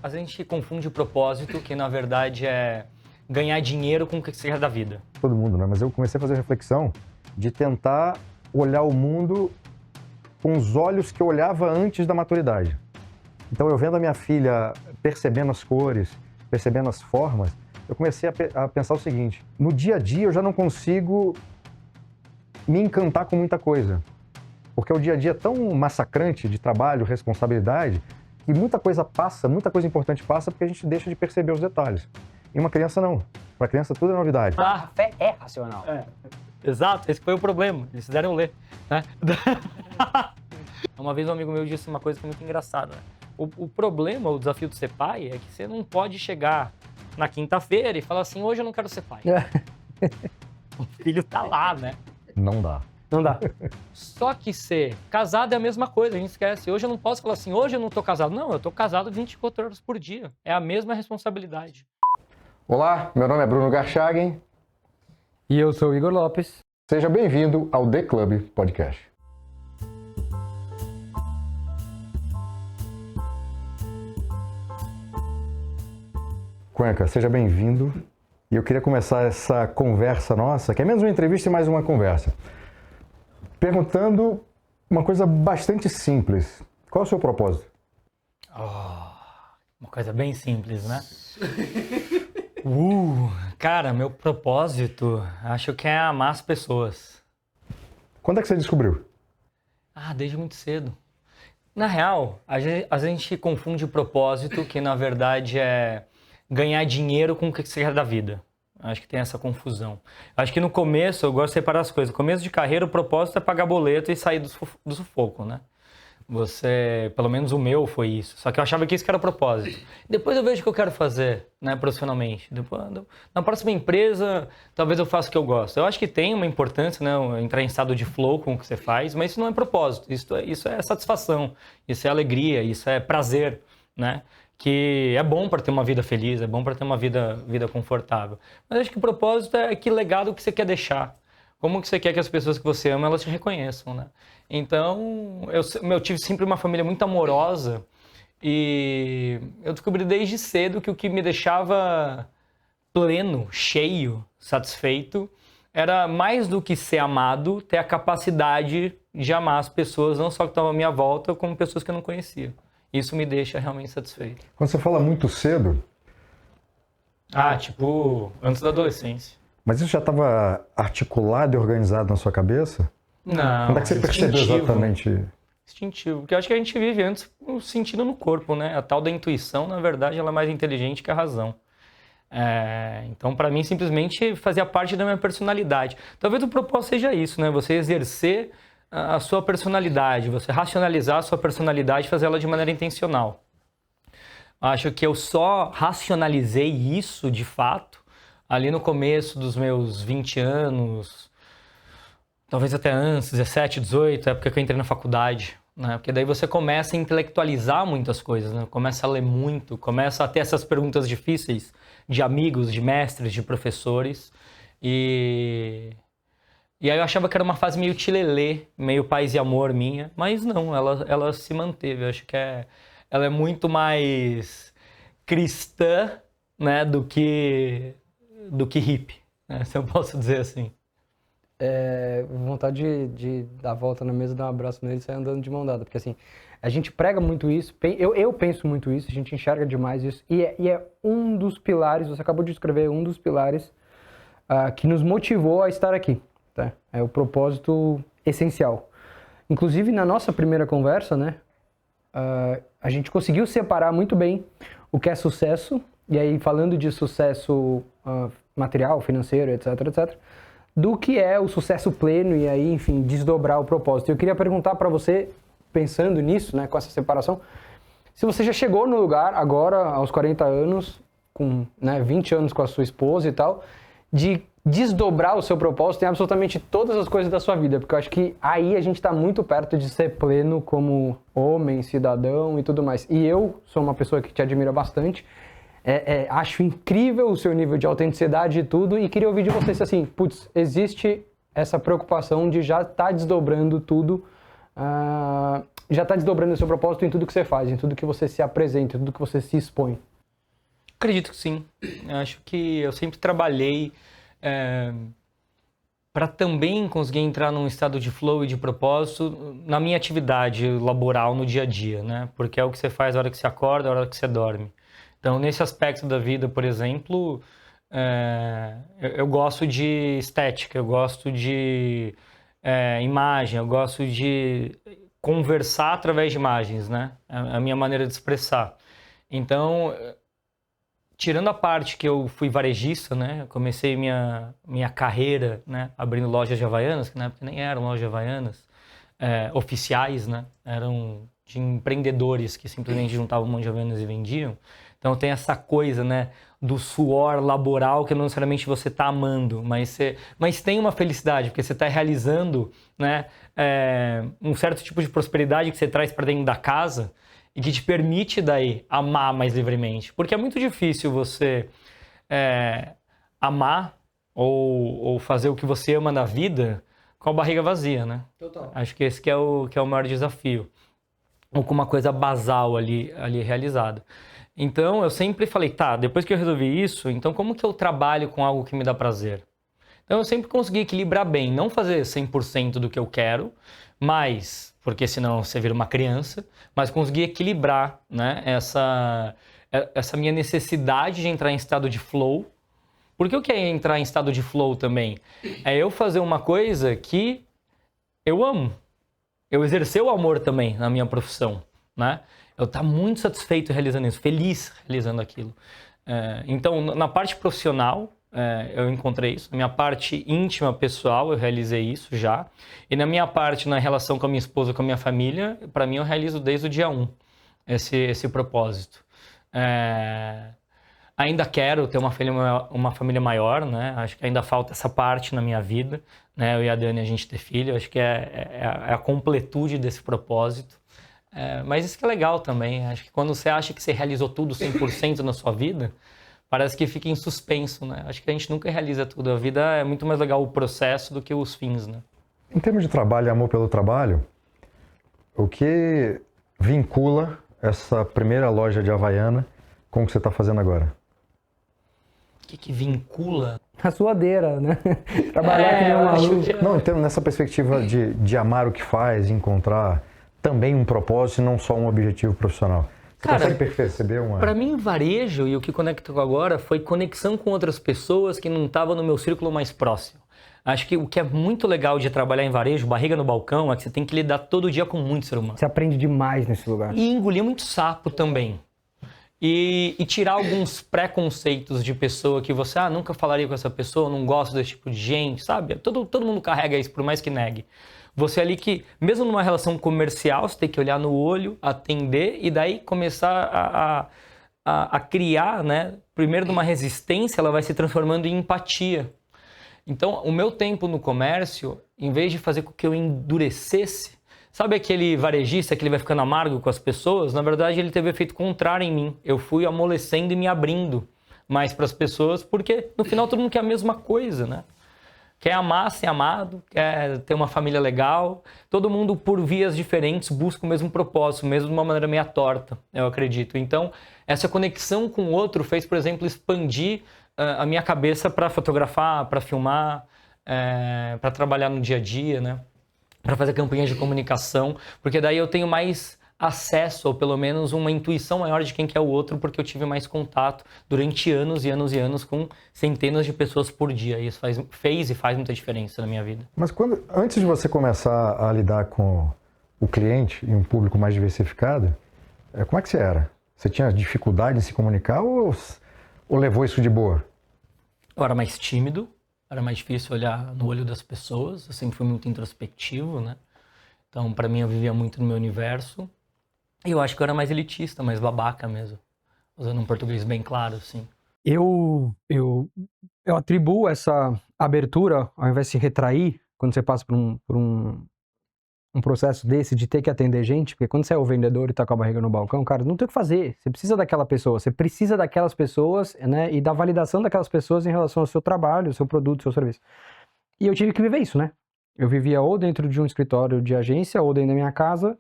A gente confunde o propósito, que na verdade é ganhar dinheiro com o que você quer da vida. Todo mundo, né? Mas eu comecei a fazer reflexão de tentar olhar o mundo com os olhos que eu olhava antes da maturidade. Então, eu vendo a minha filha percebendo as cores, percebendo as formas, eu comecei a pensar o seguinte: no dia a dia eu já não consigo me encantar com muita coisa. Porque o dia a dia é tão massacrante de trabalho, responsabilidade, que muita coisa passa, muita coisa importante passa porque a gente deixa de perceber os detalhes. E uma criança não. Para a criança tudo é novidade. A fé é racional. Exato, esse foi o problema. Eles fizeram eu ler, né? Uma vez um amigo meu disse uma coisa que é muito engraçada, né? O problema, o desafio de ser pai é que você não pode chegar na quinta-feira e falar assim, hoje eu não quero ser pai. O filho tá lá, né? Não dá. Não dá. Só que ser casado é a mesma coisa, a gente esquece. Hoje eu não posso falar assim, hoje eu não tô casado. Não, eu tô casado 24 horas por dia. É a mesma responsabilidade. Olá, meu nome é Bruno Garchagen. E eu sou o Igor Lopes. Seja bem-vindo ao The Club Podcast. Cuenca, seja bem-vindo. E eu queria começar essa conversa nossa, que é menos uma entrevista e mais uma conversa, perguntando uma coisa bastante simples. Qual é o seu propósito? Uma coisa bem simples, né? Cara, meu propósito, acho que é amar as pessoas. Quando é que você descobriu? Desde muito cedo. Na real, a gente confunde o propósito, que na verdade é ganhar dinheiro com o que você quer da vida. Acho que tem essa confusão. Acho que no começo, eu gosto de separar as coisas. No começo de carreira, o propósito é pagar boleto e sair do sufoco, né? Pelo menos o meu foi isso. Só que eu achava que isso que era o propósito. Depois eu vejo o que eu quero fazer, né, profissionalmente. Depois, na próxima empresa, talvez eu faça o que eu gosto. Eu acho que tem uma importância, né, entrar em estado de flow com o que você faz, mas isso não é propósito. Isso é satisfação, isso é alegria, isso é prazer, né? Que é bom para ter uma vida feliz, é bom para ter uma vida confortável. Mas acho que o propósito é que legado que você quer deixar. Como que você quer que as pessoas que você ama, elas te reconheçam, né? Então, eu tive sempre uma família muito amorosa e eu descobri desde cedo que o que me deixava pleno, cheio, satisfeito, era mais do que ser amado, ter a capacidade de amar as pessoas, não só que estavam à minha volta, como pessoas que eu não conhecia. Isso me deixa realmente satisfeito. Quando você fala muito cedo... Tipo, antes da adolescência. Mas isso já estava articulado e organizado na sua cabeça? Não, Quando é que você percebeu exatamente? Instintivo, porque eu acho que a gente vive antes sentindo no corpo, né? A tal da intuição, na verdade, ela é mais inteligente que a razão. Então, para mim, simplesmente fazia parte da minha personalidade. Talvez o propósito seja isso, né? Você exercer a sua personalidade, você racionalizar a sua personalidade e fazer ela de maneira intencional. Acho que eu só racionalizei isso, de fato, ali no começo dos meus 20 anos, talvez até antes, 17, 18, época que eu entrei na faculdade, né? Porque daí você começa a intelectualizar muitas coisas, né? Começa a ler muito, começa a ter essas perguntas difíceis de amigos, de mestres, de professores. E aí eu achava que era uma fase meio tilelê, meio paz e amor minha, mas não, ela se manteve. Eu acho que ela é muito mais cristã, né, do que hippie, né, se eu posso dizer assim. Vontade de dar a volta na mesa, dar um abraço nele e sair andando de mão dada. Porque assim, a gente prega muito isso, eu penso muito isso, a gente enxerga demais isso. E é um dos pilares, você acabou de escrever, um dos pilares que nos motivou a estar aqui. Tá? É o propósito essencial. Inclusive, na nossa primeira conversa, né, a gente conseguiu separar muito bem o que é sucesso, e aí falando de sucesso material, financeiro, etc, etc, do que é o sucesso pleno e aí, enfim, desdobrar o propósito. Eu queria perguntar para você, pensando nisso, né, com essa separação, se você já chegou no lugar agora, aos 40 anos, com 20 anos com a sua esposa e tal, de desdobrar o seu propósito em absolutamente todas as coisas da sua vida, porque eu acho que aí a gente está muito perto de ser pleno como homem, cidadão e tudo mais. E eu sou uma pessoa que te admira bastante, acho incrível o seu nível de autenticidade e tudo, e queria ouvir de você se assim, putz, existe essa preocupação de já estar desdobrando tudo já está desdobrando o seu propósito em tudo que você faz, em tudo que você se apresenta, em tudo que você se expõe. Acredito que sim. Eu acho que eu sempre trabalhei para também conseguir entrar num estado de flow e de propósito na minha atividade laboral no dia a dia, né? Porque é o que você faz na hora que você acorda, na hora que você dorme. Então, nesse aspecto da vida, por exemplo, eu gosto de estética, eu gosto de imagem, eu gosto de conversar através de imagens, né? É a minha maneira de expressar. Então, tirando a parte que eu fui varejista, né? Eu comecei minha carreira, né? Abrindo lojas de Havaianas, que na época nem eram lojas de Havaianas, oficiais, né? Eram de empreendedores que simplesmente juntavam um monte de Havaianas e vendiam. Então tem essa coisa, né? Do suor laboral que não necessariamente você está amando, mas tem uma felicidade, porque você está realizando, né? Um certo tipo de prosperidade que você traz para dentro da casa e que te permite daí amar mais livremente. Porque é muito difícil você amar ou fazer o que você ama na vida com a barriga vazia, né? Total. Acho que esse que é o maior desafio. Ou com uma coisa basal ali realizada. Então, eu sempre falei, tá, depois que eu resolvi isso, então como que eu trabalho com algo que me dá prazer? Então, eu sempre consegui equilibrar bem, não fazer 100% do que eu quero, mas, porque senão você vira uma criança, mas conseguir equilibrar, né, essa minha necessidade de entrar em estado de flow. Porque o que é entrar em estado de flow também? É eu fazer uma coisa que eu amo. Eu exercer o amor também na minha profissão, né? Eu estar muito satisfeito realizando isso, feliz realizando aquilo. Então, na parte profissional, eu encontrei isso. Na minha parte íntima, pessoal, eu realizei isso já. E na minha parte, na relação com a minha esposa, com a minha família, para mim eu realizo desde o dia 1 esse propósito. Ainda quero ter uma família maior, né? Acho que ainda falta essa parte na minha vida, né? Eu e a Dani, a gente ter filho, acho que é a completude desse propósito. Mas isso que é legal também. Acho que quando você acha que você realizou tudo 100% na sua vida, parece que fica em suspenso, né? Acho que a gente nunca realiza tudo. A vida é muito mais legal o processo do que os fins, né? Em termos de trabalho e amor pelo trabalho, o que vincula essa primeira loja de Havaiana com o que você está fazendo agora? O que vincula? A suadeira, né? Trabalhar que nem um maluco. Não, então, nessa perspectiva de amar o que faz, encontrar também um propósito e não só um objetivo profissional. Você consegue perceber uma... Para mim, varejo e o que conectou agora foi conexão com outras pessoas que não estavam no meu círculo mais próximo. Acho que o que é muito legal de trabalhar em varejo, barriga no balcão, é que você tem que lidar todo dia com muito ser humano. Você aprende demais nesse lugar. E engolir muito sapo também. E tirar alguns preconceitos de pessoa que você, nunca falaria com essa pessoa, não gosto desse tipo de gente, sabe? Todo mundo carrega isso, por mais que negue. Você ali que, mesmo numa relação comercial, você tem que olhar no olho, atender e daí começar a criar, né? Primeiro de uma resistência, ela vai se transformando em empatia. Então, o meu tempo no comércio, em vez de fazer com que eu endurecesse, sabe aquele varejista que ele vai ficando amargo com as pessoas? Na verdade, ele teve o efeito contrário em mim. Eu fui amolecendo e me abrindo mais para as pessoas, porque no final todo mundo quer a mesma coisa, né? Quer amar, ser amado, quer ter uma família legal. Todo mundo, por vias diferentes, busca o mesmo propósito, mesmo de uma maneira meio torta, eu acredito. Então, essa conexão com o outro fez, por exemplo, expandir a minha cabeça para fotografar, para filmar, para trabalhar no dia a dia, né? Para fazer campanhas de comunicação, porque daí eu tenho mais acesso, ou pelo menos uma intuição maior de quem que é o outro, porque eu tive mais contato durante anos e anos e anos com centenas de pessoas por dia. E isso fez e faz muita diferença na minha vida. Mas antes de você começar a lidar com o cliente e um público mais diversificado, como é que você era? Você tinha dificuldade em se comunicar ou levou isso de boa? Eu era mais tímido. Era mais difícil olhar no olho das pessoas, eu sempre fui muito introspectivo, né? Então, para mim, eu vivia muito no meu universo. E eu acho que eu era mais elitista, mais babaca mesmo. Usando um português bem claro, assim. Eu atribuo essa abertura, ao invés de se retrair, quando você passa por um processo desse de ter que atender gente, porque quando você é o vendedor e tá com a barriga no balcão, cara, não tem o que fazer. Você precisa daquela pessoa, você precisa daquelas pessoas, né? E da validação daquelas pessoas em relação ao seu trabalho, ao seu produto, ao seu serviço. E eu tive que viver isso, né? Eu vivia ou dentro de um escritório de agência, ou dentro da minha casa,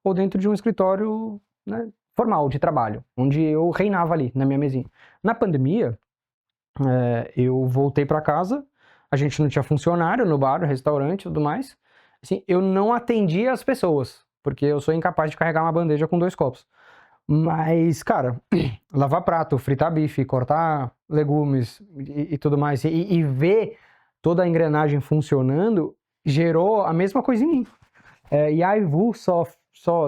ou dentro de um escritório, né, formal, de trabalho, onde eu reinava ali, na minha mesinha. Na pandemia, eu voltei para casa, a gente não tinha funcionário no bar, no restaurante e tudo mais. Assim, eu não atendia as pessoas, porque eu sou incapaz de carregar uma bandeja com 2 copos. Mas, cara, lavar prato, fritar bife, cortar legumes e tudo mais, e ver toda a engrenagem funcionando, gerou a mesma coisa em mim. E a Ivu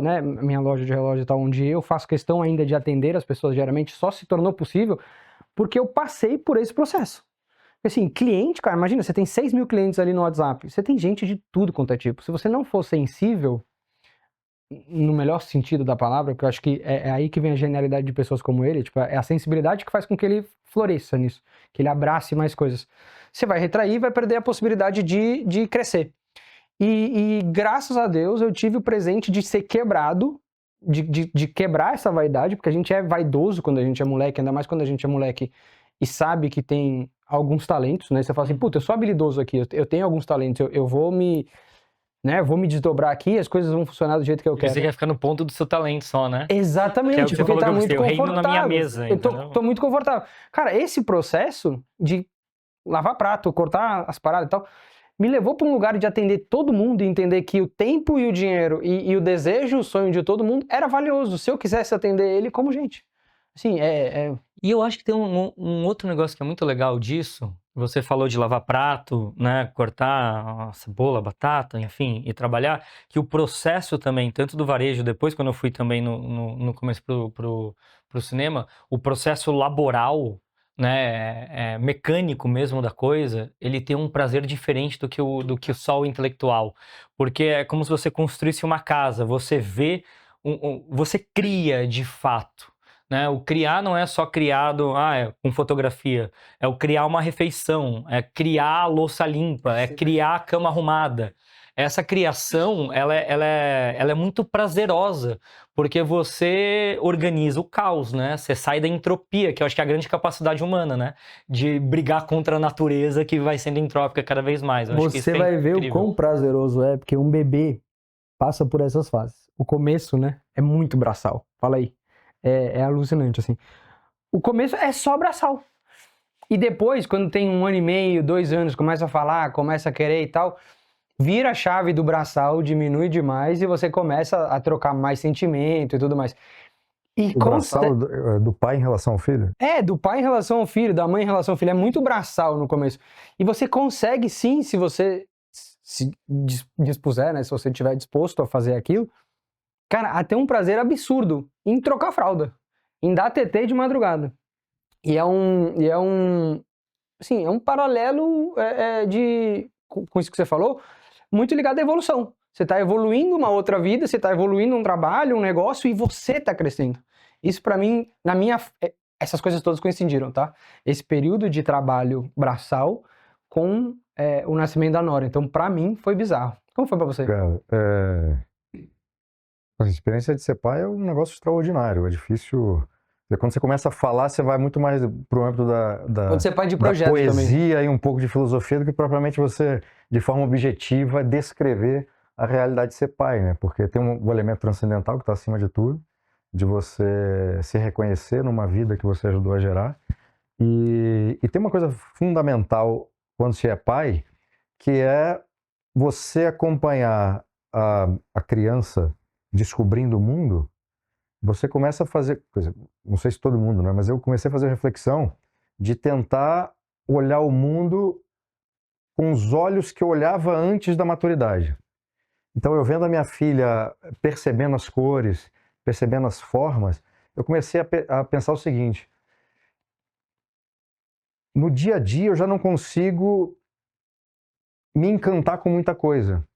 né, minha loja de relógio e tal, onde eu faço questão ainda de atender as pessoas diariamente, só se tornou possível porque eu passei por esse processo. Assim, cliente, cara, imagina, você tem 6 mil clientes ali no WhatsApp, você tem gente de tudo quanto é tipo. Se você não for sensível, no melhor sentido da palavra, porque eu acho que é aí que vem a genialidade de pessoas como ele, tipo, é a sensibilidade que faz com que ele floresça nisso, que ele abrace mais coisas. Você vai retrair e vai perder a possibilidade de crescer. E graças a Deus eu tive o presente de ser quebrado, de quebrar essa vaidade, porque a gente é vaidoso quando a gente é moleque, ainda mais quando a gente é moleque e sabe que tem alguns talentos, né? Você fala assim, puta, eu sou habilidoso aqui, eu tenho alguns talentos, eu vou me desdobrar aqui, as coisas vão funcionar do jeito que eu quero. Você quer ficar no ponto do seu talento só, né? Exatamente, Que é o que você porque falou tá que muito eu reino confortável. na minha mesa, eu entendeu? tô muito confortável. Cara, esse processo de lavar prato, cortar as paradas e tal, me levou para um lugar de atender todo mundo e entender que o tempo e o dinheiro e o desejo, o sonho de todo mundo era valioso, se eu quisesse atender ele como gente. Assim, E eu acho que tem um outro negócio que é muito legal disso. Você falou de lavar prato, né? Cortar a cebola, a batata, enfim, e trabalhar. Que o processo também, tanto do varejo, depois quando eu fui também no começo pro cinema, o processo laboral, né? Mecânico mesmo da coisa, ele tem um prazer diferente do que só o intelectual. Porque é como se você construísse uma casa, você vê, você cria de fato. Né? O criar não é só criado com fotografia, é o criar uma refeição, é criar a louça limpa, é criar a cama arrumada. Essa criação, ela é muito prazerosa, porque você organiza o caos, né? Você sai da entropia, que eu acho que é a grande capacidade humana, né? De brigar contra a natureza que vai sendo entrópica cada vez mais. Eu acho que isso você é vai ver o incrível. quão prazeroso é, porque um bebê passa por essas fases. O começo, né, é muito braçal. Fala aí. É alucinante, assim. O começo é só braçal. E depois, quando tem 1 ano e meio, 2 anos, começa a falar, começa a querer e tal, vira a chave do braçal, diminui demais e você começa a trocar mais sentimento e tudo mais. E O braçal do pai em relação ao filho? do pai em relação ao filho, da mãe em relação ao filho, é muito braçal no começo. E você consegue sim, se você se dispuser, né, se você estiver disposto a fazer aquilo, cara, até um prazer absurdo em trocar fralda, em dar TT de madrugada. E é um paralelo com isso que você falou, muito ligado à evolução. Você está evoluindo uma outra vida, você está evoluindo um trabalho, um negócio e você está crescendo. Isso para mim, essas coisas todas coincidiram, tá? Esse período de trabalho braçal com o nascimento da Nora. Então, para mim, foi bizarro. Como foi para você? Cara, a experiência de ser pai é um negócio extraordinário. É difícil. Quando você começa a falar, você vai muito mais pro âmbito Quando você é pai de da projeto poesia também. e um pouco de filosofia do que propriamente você, de forma objetiva, descrever a realidade de ser pai, né? Porque tem o elemento transcendental que está acima de tudo, de você se reconhecer numa vida que você ajudou a gerar. E tem uma coisa fundamental quando se é pai, que é você acompanhar a criança descobrindo o mundo. Você começa a fazer, não sei se todo mundo, né? Mas eu comecei a fazer reflexão de tentar olhar o mundo com os olhos que eu olhava antes da maturidade. Então, eu vendo a minha filha percebendo as cores, percebendo as formas, eu comecei a pensar o seguinte: no dia a dia eu já não consigo me encantar com muita coisa,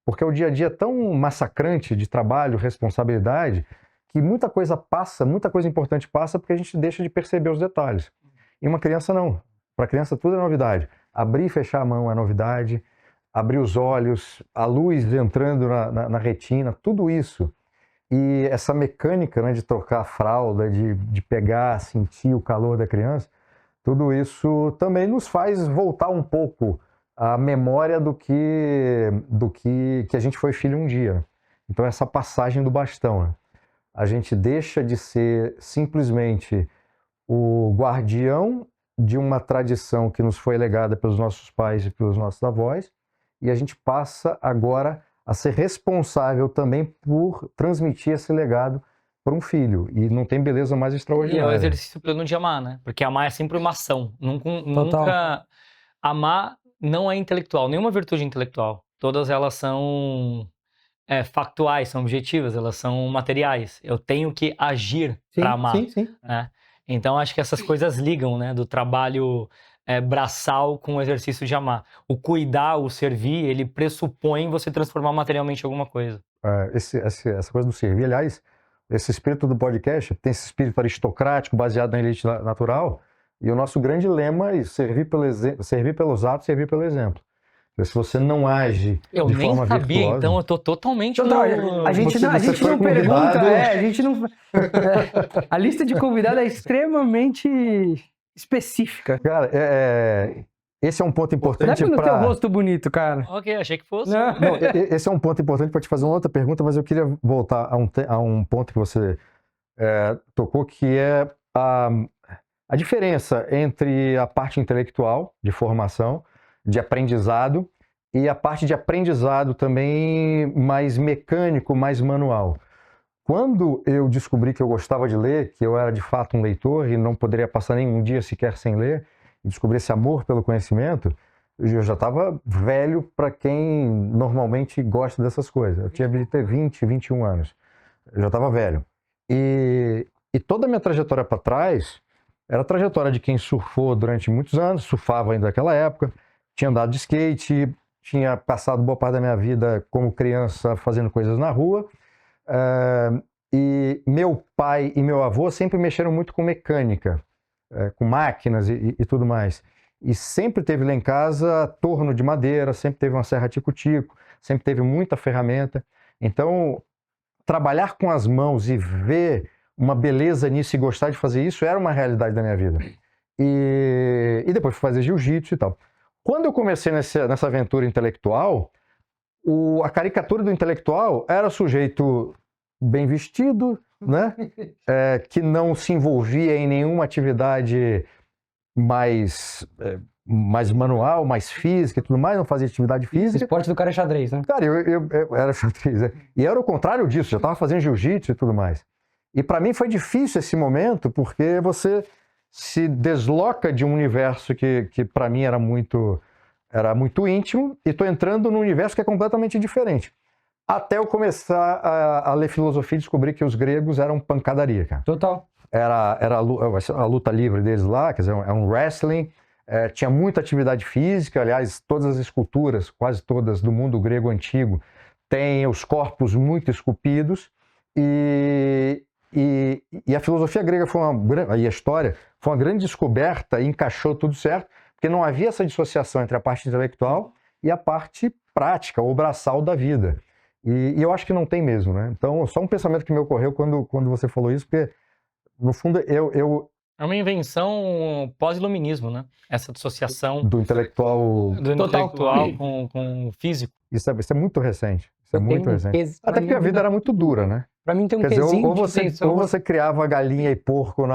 porque o dia a dia é tão massacrante de trabalho, responsabilidade, que muita coisa passa, muita coisa importante passa porque a gente deixa de perceber os detalhes. E uma criança não. Para a criança tudo é novidade. Abrir e fechar a mão é novidade, abrir os olhos, a luz entrando na retina, tudo isso. E essa mecânica, né, de trocar a fralda, de pegar, sentir o calor da criança, tudo isso também nos faz voltar um pouco à memória do que a gente foi filho um dia. Então, essa passagem do bastão, né? A gente deixa de ser simplesmente o guardião de uma tradição que nos foi legada pelos nossos pais e pelos nossos avós, e a gente passa agora a ser responsável também por transmitir esse legado para um filho. E não tem beleza mais E é o extraordinária. exercício pleno de amar, né? Porque amar é sempre uma ação. Nunca... Amar não é intelectual, nenhuma virtude é intelectual. Todas elas são factuais, são objetivas, elas são materiais. Eu tenho que agir para amar. Sim. Né? Então, acho que essas coisas ligam, né? Do trabalho braçal com o exercício de amar. O cuidar, o servir, ele pressupõe você transformar materialmente alguma coisa. Essa coisa do servir, aliás, esse espírito do podcast tem esse espírito aristocrático baseado na elite natural, e o nosso grande lema é servir pelos atos, servir pelo exemplo. Porque se você não age Eu de nem forma sabia, virtuosa... então eu tô totalmente A gente Você não foi pergunta, convidado. a gente não... A lista de convidados é extremamente específica. Cara, esse é um ponto Não é importante pelo teu para... rosto bonito, cara. Ok, achei que fosse. Não. Não, esse é um ponto importante para te fazer uma outra pergunta, mas eu queria voltar a um ponto que você tocou, que é a diferença entre a parte intelectual, de formação, de aprendizado, e a parte de aprendizado também mais mecânico, mais manual. Quando eu descobri que eu gostava de ler, que eu era de fato um leitor e não poderia passar nenhum dia sequer sem ler, e descobri esse amor pelo conhecimento, eu já estava velho para quem normalmente gosta dessas coisas. Eu tinha de ter 20, 21 anos. Eu já estava velho. E toda a minha trajetória para trás era a trajetória de quem surfou durante muitos anos, surfava ainda naquela época, tinha andado de skate, tinha passado boa parte da minha vida como criança fazendo coisas na rua. E meu pai e meu avô sempre mexeram muito com mecânica, com máquinas e tudo mais. E sempre teve lá em casa torno de madeira, sempre teve uma serra tico-tico, sempre teve muita ferramenta. Então, trabalhar com as mãos e ver uma beleza nisso e gostar de fazer isso era uma realidade da minha vida. E depois fui fazer jiu-jitsu e tal. Quando eu comecei nessa aventura intelectual, a caricatura do intelectual era sujeito bem vestido, né? Que não se envolvia em nenhuma atividade mais manual, mais física e tudo mais, não fazia atividade O física. esporte do cara é xadrez, né? Cara, eu era xadrez, né? E era o contrário disso, já estava fazendo jiu-jitsu e tudo mais. E para mim foi difícil esse momento, porque você se desloca de um universo que para mim era muito íntimo, e estou entrando num universo que é completamente diferente. Até eu começar a ler filosofia e descobrir que os gregos eram pancadaria, cara. Total. Era a luta livre deles lá, quer dizer, é um wrestling, tinha muita atividade física, aliás, todas as esculturas, quase todas do mundo grego antigo, têm os corpos muito esculpidos, e a filosofia grega e a história foi uma grande descoberta e encaixou tudo certo, porque não havia essa dissociação entre a parte intelectual e a parte prática, ou braçal da vida. E eu acho que não tem mesmo, né? Então, só um pensamento que me ocorreu quando você falou isso, porque, no fundo, É uma invenção pós-iluminismo, né? Essa dissociação do intelectual com o físico. Isso é muito recente. Isso é muito recente. Até porque a vida era muito dura, né? Pra mim tem um Quer dizer, quesinho ou você criava galinha e porco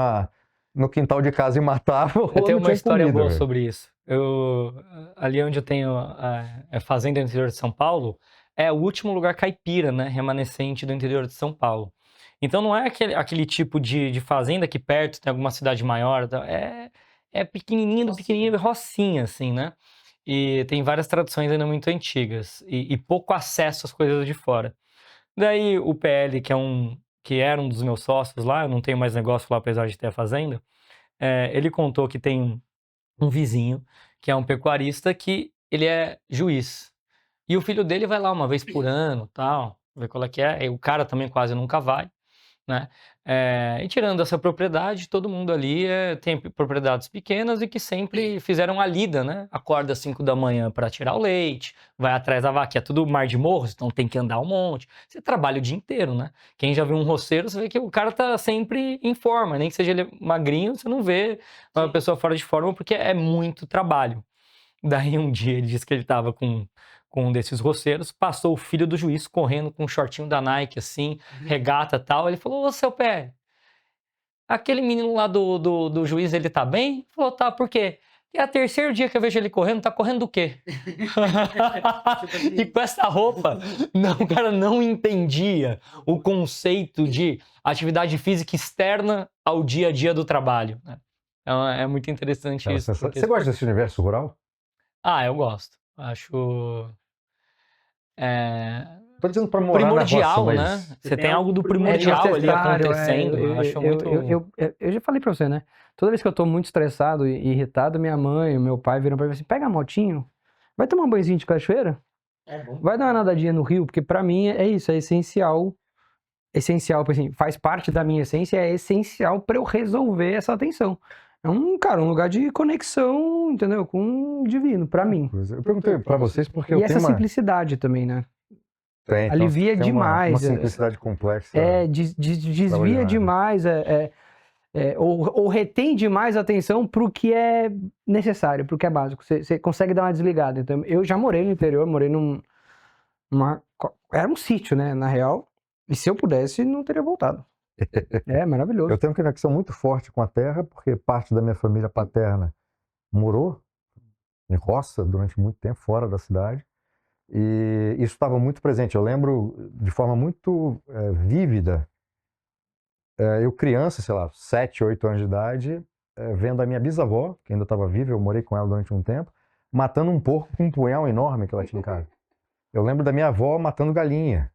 no quintal de casa e matava, ou Eu tenho não uma tinha história comida, boa velho. sobre isso. Ali onde eu tenho a fazenda no interior de São Paulo, é o último lugar caipira, né, remanescente do interior de São Paulo. Então não é aquele tipo de fazenda que perto tem alguma cidade maior, é pequenininho, rocinha, assim, né? E tem várias tradições ainda muito antigas e pouco acesso às coisas de fora. Daí o PL, que era um dos meus sócios lá, eu não tenho mais negócio lá apesar de ter a fazenda, ele contou que tem um vizinho que é um pecuarista que ele é juiz. E o filho dele vai lá uma vez por ano, tal, ver qual é que é. E o cara também quase nunca vai, né? E tirando essa propriedade, todo mundo ali tem propriedades pequenas e que sempre fizeram a lida, né? Acorda às 5 da manhã para tirar o leite, vai atrás da vaca, é tudo mar de morros, então tem que andar um monte. Você trabalha o dia inteiro, né? Quem já viu um roceiro, você vê que o cara tá sempre em forma, nem que seja ele magrinho, você não vê uma pessoa fora de forma porque é muito trabalho. Daí um dia ele disse que ele tava com com um desses roceiros, passou o filho do juiz correndo com um shortinho da Nike, assim, regata e tal. Ele falou, ô, seu pé, aquele menino lá do juiz, ele tá bem? Ele falou, tá, por quê? É o terceiro dia que eu vejo ele correndo, tá correndo do quê? E com essa roupa, o cara não entendia o conceito de atividade física externa ao dia a dia do trabalho, né? Então, é muito interessante Cara, isso. você gosta desse universo rural? Ah, eu gosto. Acho Tô dizendo pra morar primordial, na roça, né? mas... Você tem algo do primordial ali necessário, acontecendo. Eu acho muito... Eu já falei pra você, né? Toda vez que eu tô muito estressado e irritado, minha mãe, meu pai viram pra mim assim, pega a motinho, vai tomar um banhozinho de cachoeira, vai dar uma nadadinha no rio, porque pra mim é isso, é essencial, assim, faz parte da minha essência, é essencial pra eu resolver essa tensão. É um lugar de conexão, entendeu? Com o divino, pra mim. Eu perguntei pra vocês porque E eu essa tenho uma... simplicidade também, né? Tem, alivia tem demais, Uma simplicidade complexa. Desvia Extraordinário. demais, ou retém demais a atenção pro que é necessário, pro que é básico. Você consegue dar uma desligada. Então, eu já morei no interior, morei era um sítio, né, na real. E se eu pudesse, não teria voltado. É maravilhoso. Eu tenho uma conexão muito forte com a terra, porque parte da minha família paterna morou em roça durante muito tempo, fora da cidade. E isso estava muito presente. Eu lembro de forma muito vívida, eu criança, sei lá, 7, 8 anos de idade, vendo a minha bisavó, que ainda estava viva, eu morei com ela durante um tempo, matando um porco com um punhal enorme que ela tinha em casa. Eu lembro da minha avó matando galinha.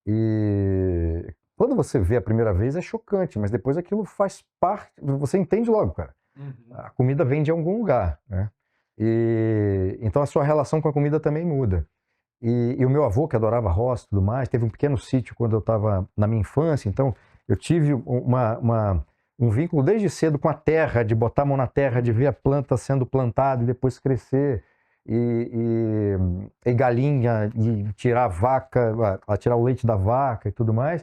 E quando você vê a primeira vez é chocante, mas depois aquilo faz parte, você entende logo, cara. A comida vem de algum lugar, né? E então a sua relação com a comida também muda. E o meu avô, que adorava roça e tudo mais, teve um pequeno sítio quando eu estava na minha infância, então eu tive um vínculo desde cedo com a terra, de botar a mão na terra, de ver a planta sendo plantada e depois crescer, e galinha, e tirar a vaca, tirar o leite da vaca e tudo mais.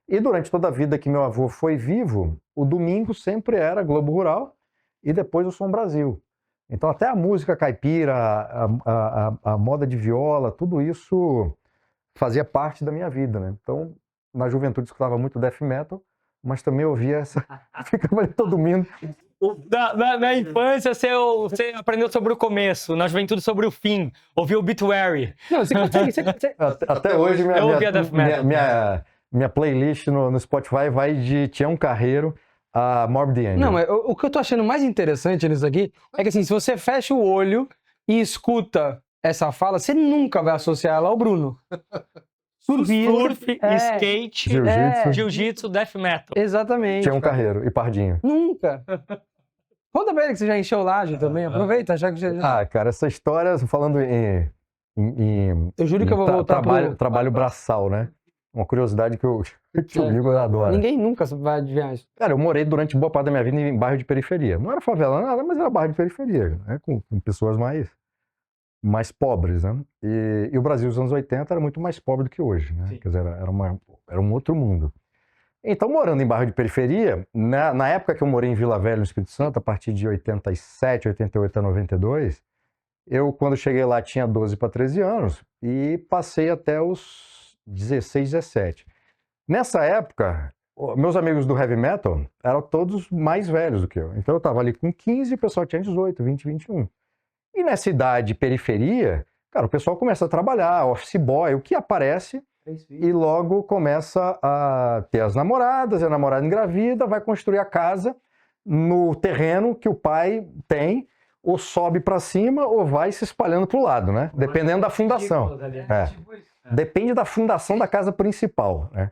E durante toda a vida que meu avô foi vivo, o domingo sempre era Globo Rural e depois o Som Brasil. Então até a música caipira, a moda de viola, tudo isso fazia parte da minha vida, né? Então, na juventude escutava muito death metal, mas também ouvia essa... Ficava ali todo domingo. Na infância, você aprendeu sobre o começo, na juventude sobre o fim, ouviu Obituary. Não, você consegue... Até hoje, Eu ouvia death metal. minha playlist no Spotify vai de Tião Carreiro a Morbid Angel. Não, mas o que eu tô achando mais interessante nisso aqui é que, assim, se você fecha o olho e escuta essa fala, você nunca vai associar ela ao Bruno. Surf, skate, jiu-jitsu, death metal. Exatamente. Tião Carreiro e Pardinho. Nunca. Conta pra ele que você já encheu o laje também, aproveita, já que você... Ah, cara, essa história, falando em Eu juro que eu vou voltar trabalho braçal, né? Uma curiosidade que o Igor adora. Ninguém nunca vai adivinhar isso. Cara, eu morei durante boa parte da minha vida em bairro de periferia. Não era favela nada, mas era bairro de periferia, né? Com pessoas mais pobres, né? E o Brasil dos anos 80 era muito mais pobre do que hoje, né? Sim. Quer dizer, era um outro mundo. Então, morando em bairro de periferia, na época que eu morei em Vila Velha, no Espírito Santo, a partir de 87, 88 a 92, eu, quando cheguei lá, tinha 12 para 13 anos e passei até os 16, 17. Nessa época, meus amigos do heavy metal eram todos mais velhos do que eu. Então eu estava ali com 15 e o pessoal tinha 18, 20, 21. E nessa idade periferia, cara, o pessoal começa a trabalhar, office boy, o que aparece, e logo começa a ter as namoradas, a namorada engravida, vai construir a casa no terreno que o pai tem, ou sobe para cima ou vai se espalhando para o lado, né? Dependendo da fundação. Depende da fundação da casa principal, né?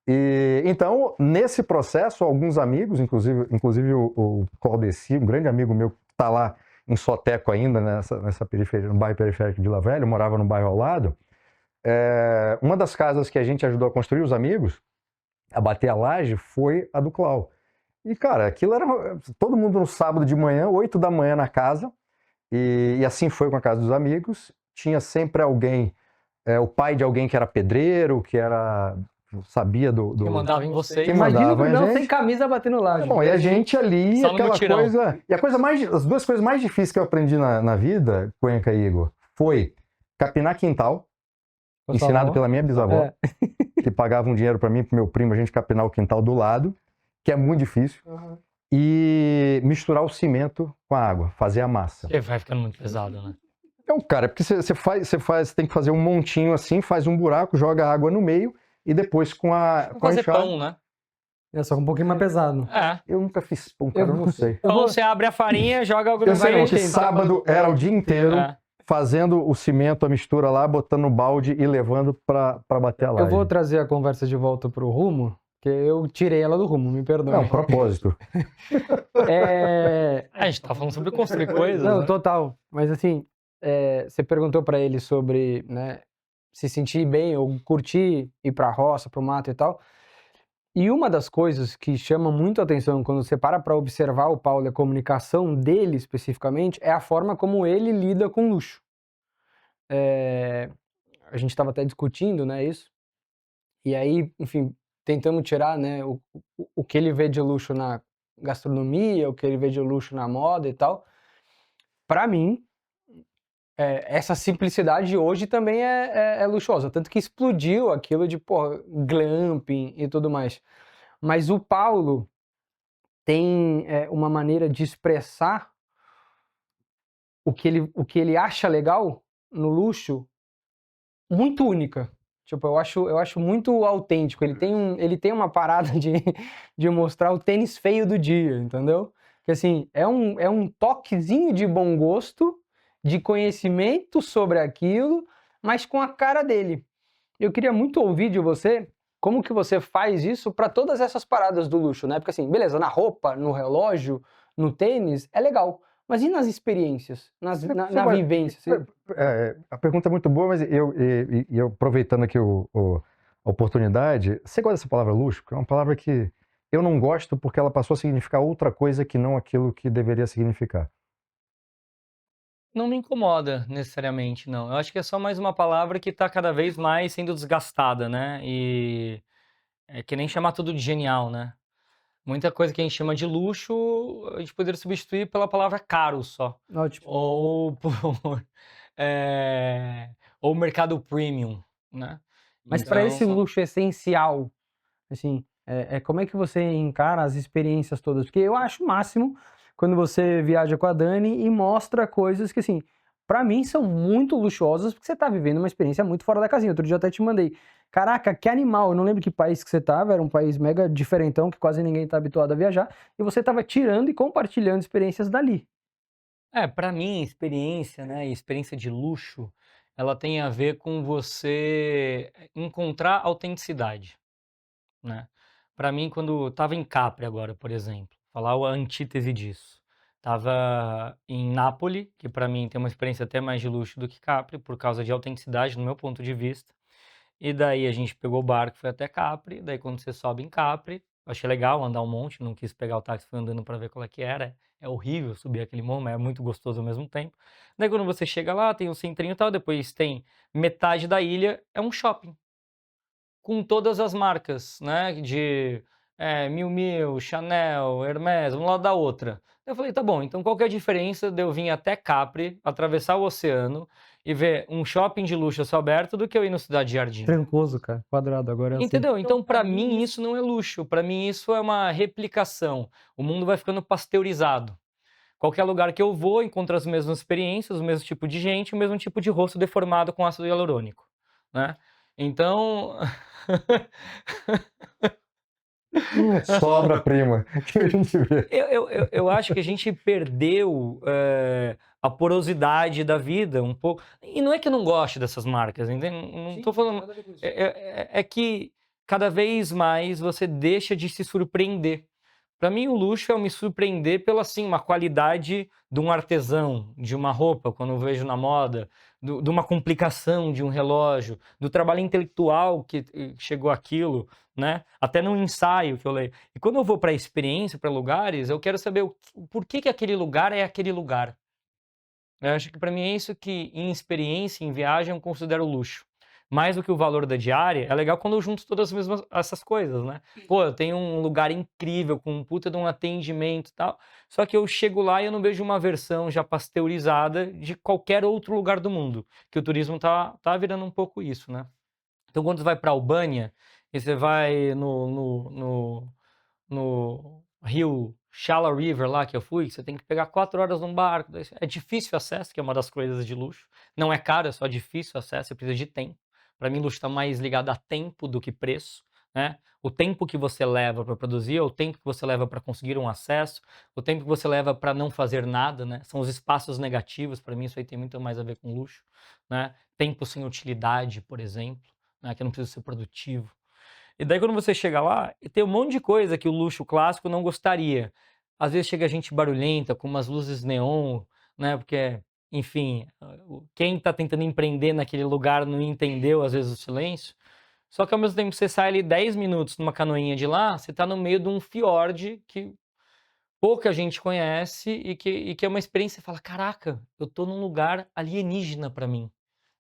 E, então, nesse processo, alguns amigos, inclusive o Claudeci, um grande amigo meu que está lá em Soteco ainda, nessa periferia, no bairro periférico de Vila Velha, eu morava no bairro ao lado, uma das casas que a gente ajudou a construir, os amigos, a bater a laje, foi a do Clau. E, cara, aquilo era todo mundo no sábado de manhã, 8 da manhã na casa, e assim foi com a casa dos amigos. Tinha sempre alguém, o pai de alguém que era pedreiro, que sabia do... Que mandava em vocês. Imagina o não sem camisa batendo laje. Bom, e a gente ali, só aquela coisa... E as duas coisas mais difíceis que eu aprendi na vida, Cuenca e Igor, foi capinar quintal, Nossa ensinado avó. pela minha bisavó, que pagava um dinheiro para mim e pro meu primo, a gente capinar o quintal do lado, que é muito difícil, e misturar o cimento com a água, fazer a massa. Vai ficando muito pesado, né? Então, cara, é porque você tem que fazer um montinho assim, faz um buraco, joga água no meio e depois com a Fazer enxada... pão, né? É só um pouquinho mais pesado. É. Eu nunca fiz pão, cara, eu não sei. Então você abre a farinha, joga algo Eu no sei meio. que sábado era o dia inteiro É. fazendo o cimento, a mistura lá, botando no balde e levando pra bater a laje. Eu vou trazer a conversa de volta pro rumo, que eu tirei ela do rumo, me perdoe. Não, propósito. A gente tá falando sobre construir coisas, Não, né? total. Mas assim, você perguntou pra ele sobre, né, se sentir bem ou curtir ir pra roça, pro mato e tal. E uma das coisas que chama muito a atenção quando você para pra observar o Paulo e a comunicação dele especificamente é a forma como ele lida com luxo. A gente estava até discutindo, né, isso. E aí, enfim, tentamos tirar, né, o que ele vê de luxo na gastronomia, o que ele vê de luxo na moda e tal. Para mim, essa simplicidade hoje também é luxuosa, tanto que explodiu aquilo de, pô, glamping e tudo mais. Mas o Paulo tem uma maneira de expressar o que ele acha legal no luxo muito única. Tipo, eu acho muito autêntico. Ele tem uma parada de mostrar o tênis feio do dia, entendeu? Que assim, é um toquezinho de bom gosto, de conhecimento sobre aquilo, mas com a cara dele. Eu queria muito ouvir de você como que você faz isso para todas essas paradas do luxo, né? Porque assim, beleza, na roupa, no relógio, no tênis, é legal. Mas e nas experiências, na vivência? A pergunta é muito boa, mas eu aproveitando aqui a oportunidade, você gosta dessa palavra luxo? Porque é uma palavra que eu não gosto porque ela passou a significar outra coisa que não aquilo que deveria significar. Não me incomoda necessariamente, não. Eu acho que é só mais uma palavra que tá cada vez mais sendo desgastada, né? E é que nem chamar tudo de genial, né? Muita coisa que a gente chama de luxo, a gente poderia substituir pela palavra caro só. Ótimo. Ou por ou mercado premium, né? Mas para esse luxo essencial, assim, como é que você encara as experiências todas? Porque eu acho o máximo quando você viaja com a Dani e mostra coisas que, assim, para mim são muito luxuosas, porque você tá vivendo uma experiência muito fora da casinha. Outro dia eu até te mandei. Caraca, que animal! Eu não lembro que país que você tava, era um país mega diferentão, que quase ninguém tá habituado a viajar, e você tava tirando e compartilhando experiências dali. Para mim, experiência, né, e experiência de luxo, ela tem a ver com você encontrar autenticidade, né. Para mim, quando estava em Capri agora, por exemplo, falar a antítese disso. Estava em Nápoli, que para mim tem uma experiência até mais de luxo do que Capri, por causa de autenticidade, no meu ponto de vista. E daí a gente pegou o barco, foi até Capri, daí quando você sobe em Capri, eu achei legal andar um monte, não quis pegar o táxi, fui andando para ver qual é que era. É horrível subir aquele morro, mas é muito gostoso ao mesmo tempo. Daí quando você chega lá, tem um centrinho e tal, depois tem metade da ilha, é um shopping com todas as marcas, né, de Miu Miu, Chanel, Hermès, uma lado da outra. Eu falei: "Tá bom, então qual que é a diferença de eu vir até Capri, atravessar o oceano e ver um shopping de luxo a céu aberto do que eu ir no Cidade Jardim?". Trancoso, cara. Quadrado, agora é assim. Entendeu? Então, para mim, isso não é luxo, para mim isso é uma replicação. O mundo vai ficando pasteurizado. Qualquer lugar que eu vou, encontro as mesmas experiências, o mesmo tipo de gente, o mesmo tipo de rosto deformado com ácido hialurônico, né. Então Sobra prima, que a gente vê. eu acho que a gente perdeu, a porosidade da vida um pouco. E não é que eu não goste dessas marcas, entende? Não tô falando. É que cada vez mais você deixa de se surpreender. Para mim, o luxo é eu me surpreender pela, assim, uma qualidade de um artesão, de uma roupa, quando eu vejo na moda, de uma complicação de um relógio, do trabalho intelectual que chegou aquilo, né? Até no ensaio que eu leio. E quando eu vou para experiência, para lugares, eu quero saber por que aquele lugar é aquele lugar. Eu acho que para mim é isso que, em experiência, em viagem, eu considero luxo. mais do que o valor da diária, é legal quando eu junto todas essas coisas, né? Pô, eu tenho um lugar incrível, com um puta de um atendimento e tal, só que eu chego lá e eu não vejo uma versão já pasteurizada de qualquer outro lugar do mundo, que o turismo tá virando um pouco isso, né? Então, quando você vai para Albânia e você vai no rio Shala River lá que eu fui, você tem que pegar 4 horas num barco. É difícil o acesso, que é uma das coisas de luxo. Não é caro, é só difícil o acesso, você precisa de tempo. Para mim, luxo está mais ligado a tempo do que preço, né? O tempo que você leva para produzir, o tempo que você leva para conseguir um acesso, o tempo que você leva para não fazer nada, né? São os espaços negativos, para mim isso aí tem muito mais a ver com luxo, né? Tempo sem utilidade, por exemplo, né? Que eu não preciso ser produtivo. E daí quando você chega lá, tem um monte de coisa que o luxo clássico não gostaria. Às vezes chega gente barulhenta, com umas luzes neon, né? Porque, enfim, quem está tentando empreender naquele lugar não entendeu, às vezes, o silêncio. Só que ao mesmo tempo que você sai ali 10 minutos numa canoinha de lá, você está no meio de um fiord que pouca gente conhece e que é uma experiência, você fala, caraca, eu estou num lugar alienígena para mim.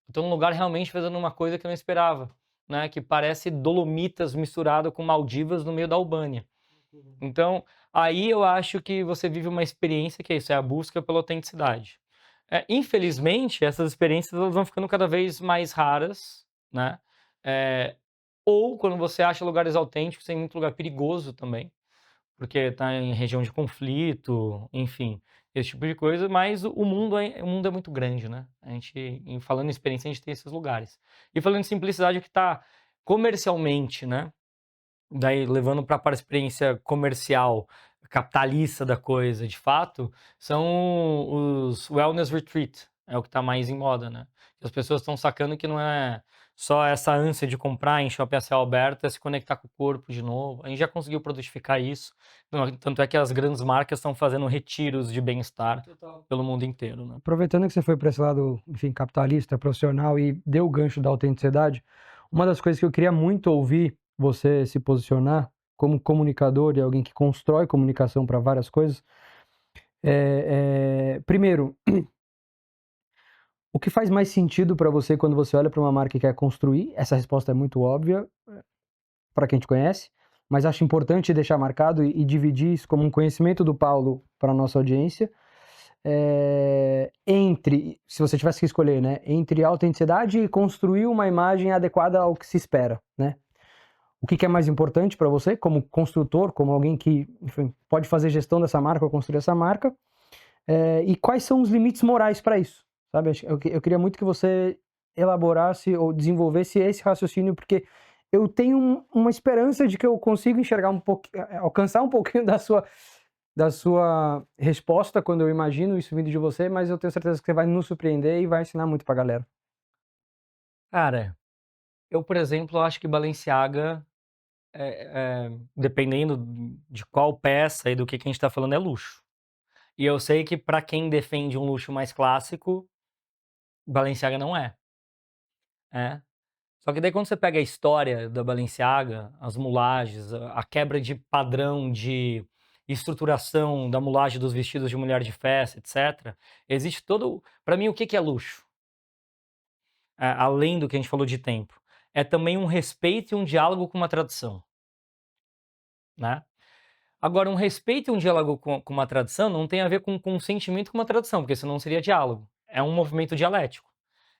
Eu estou num lugar realmente fazendo uma coisa que eu não esperava, né? Que parece Dolomitas misturado com Maldivas no meio da Albânia. Então, aí eu acho que você vive uma experiência que é isso, é a busca pela autenticidade. Infelizmente, essas experiências elas vão ficando cada vez mais raras, né? Ou quando você acha lugares autênticos, tem muito lugar perigoso também, porque está em região de conflito, enfim, esse tipo de coisa, mas o mundo é muito grande, né? A gente, falando em experiência, a gente tem esses lugares. E falando em simplicidade, o que está comercialmente, né? Daí levando para a experiência comercial, capitalista da coisa, de fato, são os wellness retreat, é o que está mais em moda, né? As pessoas estão sacando que não é só essa ânsia de comprar em shopping a céu aberto, é se conectar com o corpo de novo. A gente já conseguiu produtificar isso, tanto é que as grandes marcas estão fazendo retiros de bem-estar pelo mundo inteiro, né? Aproveitando que você foi para esse lado, enfim, capitalista, profissional e deu o gancho da autenticidade, uma das coisas que eu queria muito ouvir você se posicionar como comunicador e alguém que constrói comunicação para várias coisas, primeiro, o que faz mais sentido para você quando você olha para uma marca e quer construir? Essa resposta é muito óbvia para quem te conhece, mas acho importante deixar marcado e dividir isso como um conhecimento do Paulo para a nossa audiência. Se você tivesse que escolher, né, entre autenticidade e construir uma imagem adequada ao que se espera, né? O que é mais importante para você, como construtor, como alguém que, enfim, pode fazer gestão dessa marca ou construir essa marca, e quais são os limites morais para isso, sabe? Eu queria muito que você elaborasse ou desenvolvesse esse raciocínio, porque eu tenho uma esperança de que eu consigo enxergar um pouco, alcançar um pouquinho da sua resposta quando eu imagino isso vindo de você, mas eu tenho certeza que você vai nos surpreender e vai ensinar muito pra galera. Cara, eu, por exemplo, acho que Balenciaga, dependendo de qual peça e do que a gente está falando, é luxo. E eu sei que para quem defende um luxo mais clássico, Balenciaga não é. É. Só que daí quando você pega a história da Balenciaga, as mulagens, a quebra de padrão de estruturação da mulagem dos vestidos de mulher de festa, etc., existe todo... Para mim, o que é luxo? Além do que a gente falou de tempo. É também um respeito e um diálogo com uma tradição, né? Agora, um respeito e um diálogo com uma tradição não tem a ver com consentimento com uma tradição, porque senão seria diálogo. É um movimento dialético.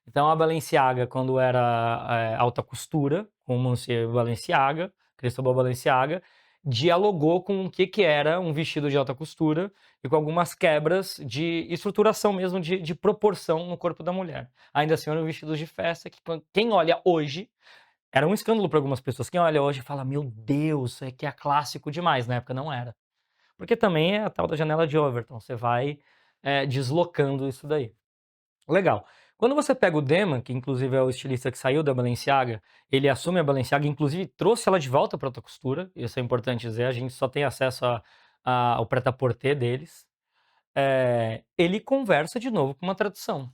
Então, a Balenciaga, quando era alta costura, com o Monsieur Balenciaga, Cristóbal Balenciaga, dialogou com o que era um vestido de alta costura e com algumas quebras de estruturação mesmo, de proporção no corpo da mulher. Ainda assim, eram vestidos de festa que quem olha hoje, era um escândalo para algumas pessoas, quem olha hoje fala, meu Deus, isso aqui é clássico demais, na época não era. Porque também é a tal da janela de Overton, você vai deslocando isso daí. Legal. Quando você pega o Deman, que inclusive é o estilista que saiu da Balenciaga, ele assume a Balenciaga, inclusive trouxe ela de volta para a alta costura, isso é importante dizer, a gente só tem acesso ao prêt-à-porter deles. Ele conversa de novo com uma tradição.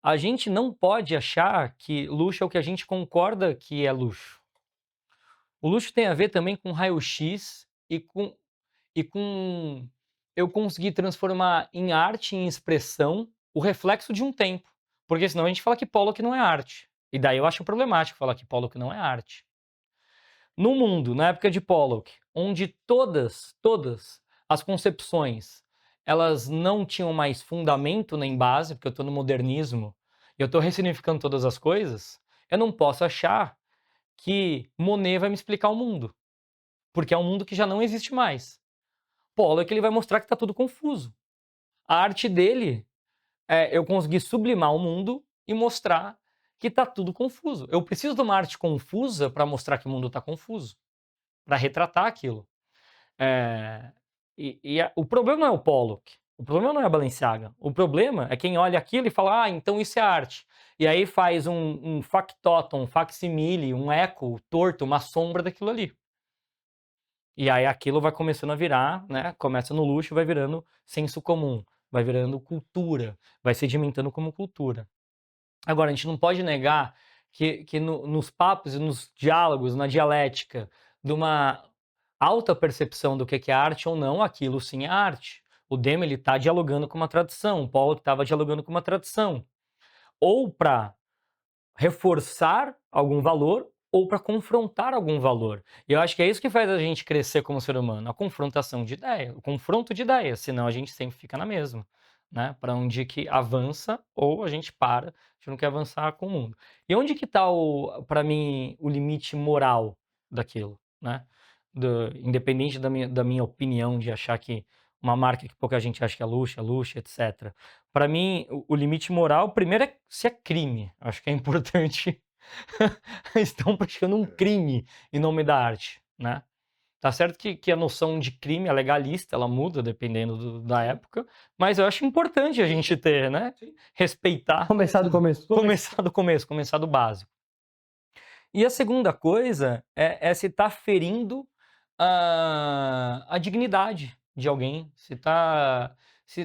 A gente não pode achar que luxo é o que a gente concorda que é luxo. O luxo tem a ver também com raio-x e com eu conseguir transformar em arte, em expressão, o reflexo de um tempo. Porque senão a gente fala que Pollock não é arte. E daí eu acho problemático falar que Pollock não é arte. No mundo, na época de Pollock, onde todas as concepções, elas não tinham mais fundamento nem base, porque eu estou no modernismo, e eu estou ressignificando todas as coisas, eu não posso achar que Monet vai me explicar o mundo, porque é um mundo que já não existe mais. Pollock, ele vai mostrar que está tudo confuso. A arte dele é eu conseguir sublimar o mundo e mostrar que está tudo confuso. Eu preciso de uma arte confusa para mostrar que o mundo está confuso, para retratar aquilo. O problema não é o Pollock, o problema não é a Balenciaga, o problema é quem olha aquilo e fala, então isso é arte. E aí faz um factotum, um facsimile, um eco torto, uma sombra daquilo ali. E aí aquilo vai começando a virar, né? Começa no luxo, vai virando senso comum, vai virando cultura, vai sedimentando como cultura. Agora, a gente não pode negar que nos papos e nos diálogos, na dialética, de uma alta percepção do que é arte ou não, aquilo sim é arte. O Demo está dialogando com uma tradição, o Paulo estava dialogando com uma tradição. Ou para reforçar algum valor ou para confrontar algum valor. E eu acho que é isso que faz a gente crescer como ser humano, a confrontação de ideias, o confronto de ideias, senão a gente sempre fica na mesma, né? Para onde que avança ou a gente para, a gente não quer avançar com o mundo. E onde que está, para mim, o limite moral daquilo, né? Independente da minha opinião de achar que uma marca que pouca gente acha que é luxo, etc. Para mim, o limite moral, primeiro, é se é crime. Acho que é importante. Estão praticando um crime em nome da arte, né? Tá certo que a noção de crime é legalista, ela muda dependendo da época, mas eu acho importante a gente ter, né? Respeitar. Começar do começo. Começar do básico. E a segunda coisa é se tá ferindo a dignidade de alguém, se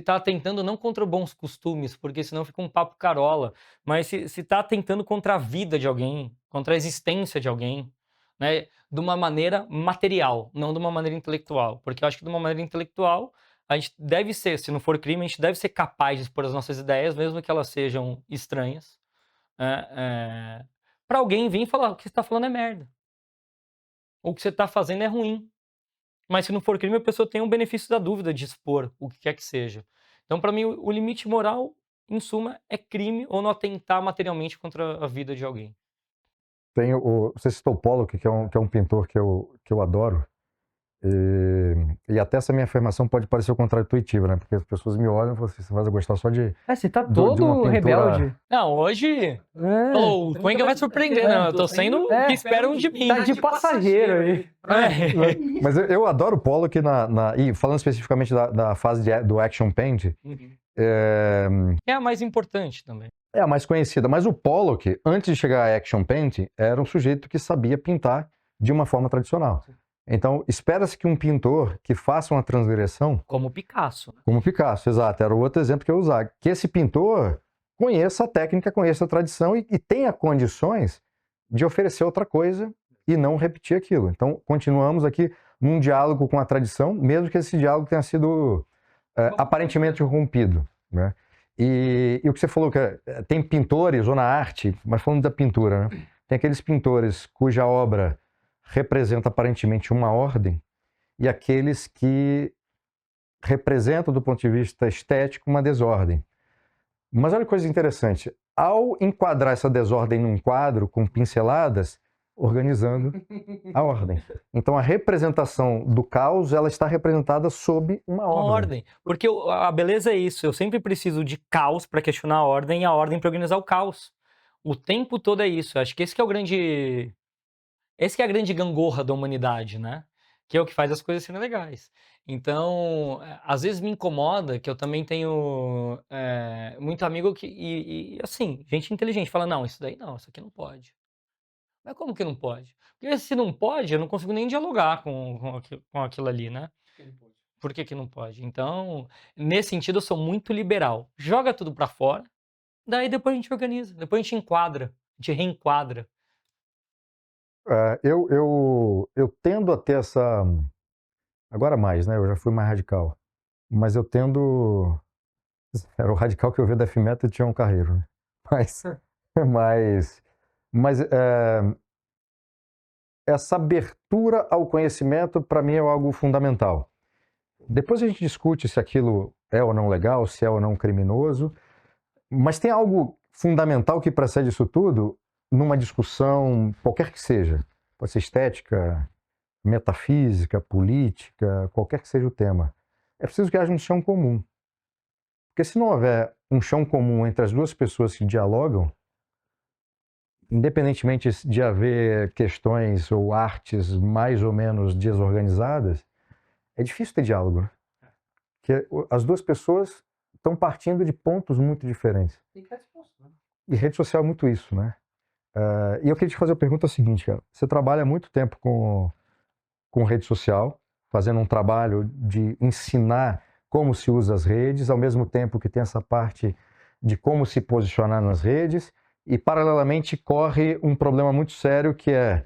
tá tentando não contra bons costumes, porque senão fica um papo carola, mas se tá tentando contra a vida de alguém, contra a existência de alguém, né, de uma maneira material, não de uma maneira intelectual, porque eu acho que de uma maneira intelectual a gente deve ser, se não for crime, a gente deve ser capaz de expor as nossas ideias, mesmo que elas sejam estranhas, para alguém vir e falar, o que você tá falando é merda, ou o que você tá fazendo é ruim. Mas se não for crime, a pessoa tem o benefício da dúvida de expor o que quer que seja. Então, para mim, o limite moral, em suma, é crime ou não atentar materialmente contra a vida de alguém. Você citou o Pollock, que é um pintor que eu adoro. E até essa minha afirmação pode parecer contraintuitiva, né? Porque as pessoas me olham e falam assim, você vai gostar só de... Você tá de todo uma pintura... rebelde. Não, hoje... o Cuenca vai surpreender, né? Eu tô sendo o que esperam de mim. Tá de passageiro aí. Mas eu adoro o Pollock e falando especificamente da fase do Action Paint. É a mais importante também. É a mais conhecida. Mas o Pollock, antes de chegar a Action Paint, era um sujeito que sabia pintar de uma forma tradicional. Então, espera-se que um pintor que faça uma transgressão... Como Picasso. Como Picasso, exato. Era o outro exemplo que eu usava. Que esse pintor conheça a técnica, conheça a tradição e tenha condições de oferecer outra coisa e não repetir aquilo. Então, continuamos aqui num diálogo com a tradição, mesmo que esse diálogo tenha sido aparentemente rompido, né? E o que você falou, que tem pintores, ou na arte, mas falando da pintura, né? Tem aqueles pintores cuja obra representa aparentemente uma ordem e aqueles que representam, do ponto de vista estético, uma desordem. Mas olha que coisa interessante, ao enquadrar essa desordem num quadro com pinceladas, organizando a ordem. Então a representação do caos, ela está representada sob uma ordem. Porque a beleza é isso, eu sempre preciso de caos para questionar a ordem e a ordem para organizar o caos. O tempo todo é isso, acho que esse que é o grande... Esse que é a grande gangorra da humanidade, né? Que é o que faz as coisas serem legais. Então, às vezes me incomoda que eu também tenho muito amigo que, assim, gente inteligente, fala, não, isso daí não, isso aqui não pode. Mas como que não pode? Porque se não pode, eu não consigo nem dialogar com aquilo ali, né? Por que não pode? Então, nesse sentido, eu sou muito liberal. Joga tudo pra fora, daí depois a gente organiza, depois a gente enquadra, a gente reenquadra. Eu tendo a ter essa... Agora mais, né? Eu já fui mais radical. Mas eu tendo... Era o radical que eu vi da Death Metal e tinha um carreiro, né? Mas Mas essa abertura ao conhecimento, para mim, é algo fundamental. Depois a gente discute se aquilo é ou não legal, se é ou não criminoso, mas tem algo fundamental que precede isso tudo numa discussão, qualquer que seja. Pode ser estética, metafísica, política, qualquer que seja o tema. É preciso que haja um chão comum. Porque se não houver um chão comum entre as duas pessoas que dialogam, independentemente de haver questões ou artes mais ou menos desorganizadas, é difícil ter diálogo, né? Porque as duas pessoas estão partindo de pontos muito diferentes. E rede social é muito isso, né? E eu queria te fazer a pergunta seguinte, cara. Você trabalha há muito tempo com rede social, fazendo um trabalho de ensinar como se usa as redes, ao mesmo tempo que tem essa parte de como se posicionar nas redes, e paralelamente corre um problema muito sério que é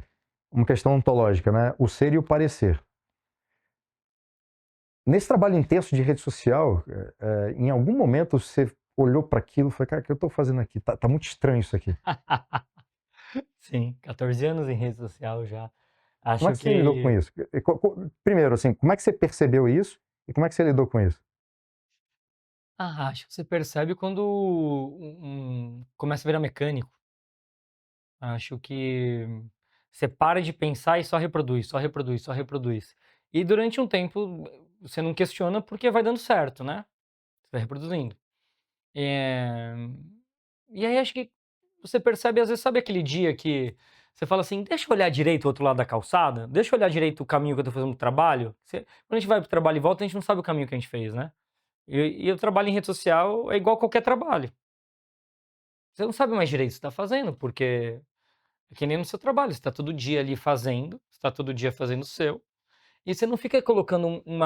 uma questão ontológica, né? O ser e o parecer. Nesse trabalho intenso de rede social, em algum momento você olhou para aquilo e falou, cara, o que eu estou fazendo aqui? Tá muito estranho isso aqui. Sim, 14 anos em rede social já. Como é Acho que você lidou com que. isso? Primeiro, assim, como é que você percebeu isso e como é que você lidou com isso? Acho que você percebe quando começa a virar mecânico. Acho que você para de pensar e só reproduz, só reproduz, só reproduz. E durante um tempo você não questiona porque vai dando certo, né? Você vai reproduzindo. Eh, E aí acho que você percebe, às vezes, sabe aquele dia que você fala assim: deixa eu olhar direito o outro lado da calçada, deixa eu olhar direito o caminho que eu tô fazendo pro trabalho. Quando a gente vai pro trabalho e volta, a gente não sabe o caminho que a gente fez, né? E o trabalho em rede social é igual qualquer trabalho. Você não sabe mais direito o que você tá fazendo, porque é que nem no seu trabalho, você está todo dia ali fazendo, você está todo dia fazendo o seu, e você não fica colocando um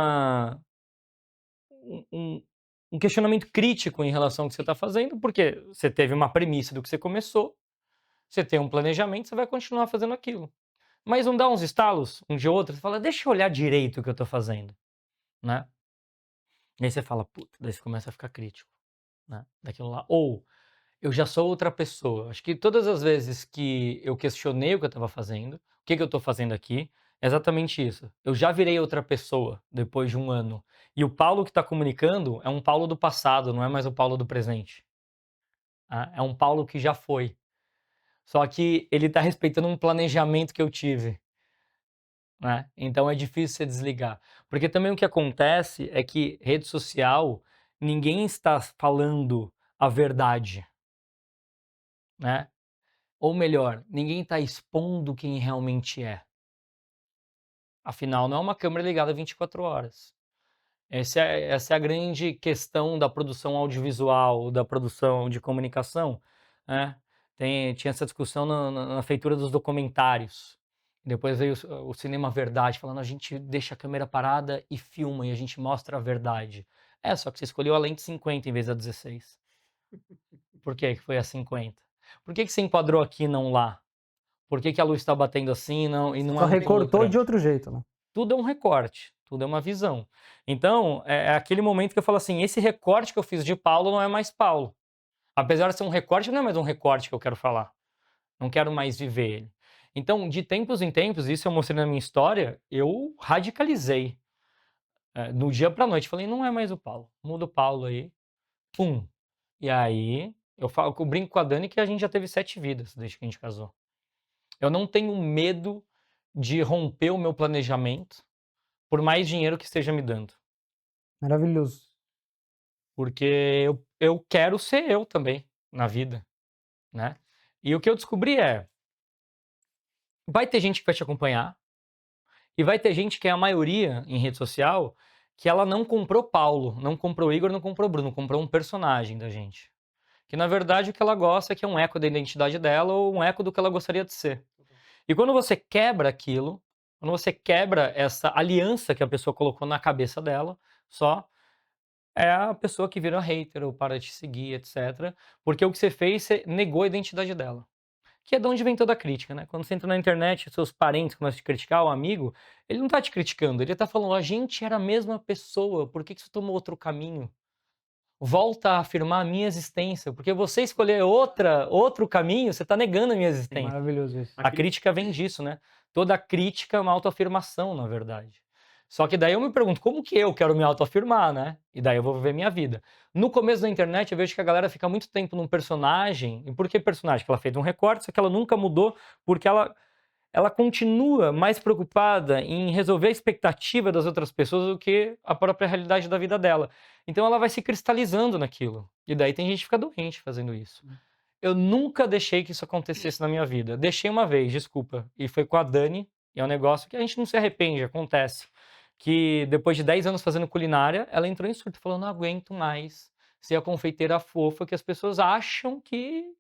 um questionamento crítico em relação ao que você está fazendo, porque você teve uma premissa do que você começou, você tem um planejamento, você vai continuar fazendo aquilo. Mas não dá uns estalos, um de outro, você fala: "Deixa eu olhar direito o que eu estou fazendo", né. E aí você fala: "Puta", daí você começa a ficar crítico, né, daquilo lá. Ou eu já sou outra pessoa. Acho que todas as vezes que eu questionei o que eu estava fazendo, o que que eu estou fazendo aqui, é exatamente isso. Eu já virei outra pessoa depois de um ano. E o Paulo que está comunicando é um Paulo do passado, não é mais o Paulo do presente. Tá? É um Paulo que já foi. Só que ele está respeitando um planejamento que eu tive. Né? Então é difícil você desligar. Porque também o que acontece é que rede social, ninguém está falando a verdade. Né? Ou melhor, ninguém está expondo quem realmente é. Afinal, não é uma câmera ligada 24 horas. Essa é a grande questão da produção audiovisual, da produção de comunicação, né. Tinha essa discussão na feitura dos documentários. Depois veio o cinema verdade, falando: "A gente deixa a câmera parada e filma, e a gente mostra a verdade". Só que você escolheu a lente 50 em vez da 16. Por que que foi a 50? Por que que você enquadrou aqui e não lá? Por que que a luz está batendo assim e não Só é em outro recortou de ângulo? outro jeito, né? Tudo é um recorte, tudo é uma visão. Então, é aquele momento que eu falo assim: esse recorte que eu fiz de Paulo não é mais Paulo. Apesar de ser um recorte, não é mais um recorte que eu quero falar. Não quero mais viver ele. Então, de tempos em tempos, isso eu mostrei na minha história, eu radicalizei. Do dia pra noite, falei: não é mais o Paulo, muda o Paulo aí, pum. E aí, eu brinco com a Dani que a gente já teve 7 vidas desde que a gente casou. Eu não tenho medo de romper o meu planejamento, por mais dinheiro que esteja me dando. Maravilhoso. Porque eu quero ser eu também na vida, né. E o que eu descobri é, vai ter gente que vai te acompanhar, e vai ter gente que é a maioria em rede social, que ela não comprou Paulo, não comprou Igor, não comprou Bruno, comprou um personagem da gente. Que na verdade o que ela gosta é que é um eco da identidade dela ou um eco do que ela gostaria de ser. E quando você quebra aquilo, quando você quebra essa aliança que a pessoa colocou na cabeça dela, só é a pessoa que vira hater ou para de te seguir, etc. Porque o que você fez, você negou a identidade dela. Que é de onde vem toda a crítica, né? Quando você entra na internet, seus parentes começam a te criticar, o amigo, ele não tá te criticando, ele tá falando: a gente era a mesma pessoa, por que que você tomou outro caminho? volta a afirmar a minha existência, porque você escolher outro caminho, você está negando a minha É existência. maravilhoso isso. A crítica vem disso, né? Toda crítica é uma autoafirmação, na verdade. Só que daí eu me pergunto, como que eu quero me autoafirmar, né? E daí eu vou viver minha vida. No começo da internet, eu vejo que a galera fica muito tempo num personagem. E por que personagem? Porque ela fez um recorte, só que ela nunca mudou, porque ela continua mais preocupada em resolver a expectativa das outras pessoas do que a própria realidade da vida dela. Então ela vai se cristalizando naquilo. E daí tem gente que fica doente fazendo isso. Eu nunca deixei que isso acontecesse na minha vida. Deixei uma vez, desculpa. E foi com a Dani. E é um negócio que a gente não se arrepende, acontece. Que depois de 10 anos fazendo culinária, ela entrou em surto, falou: não aguento mais ser a confeiteira fofa que as pessoas acham que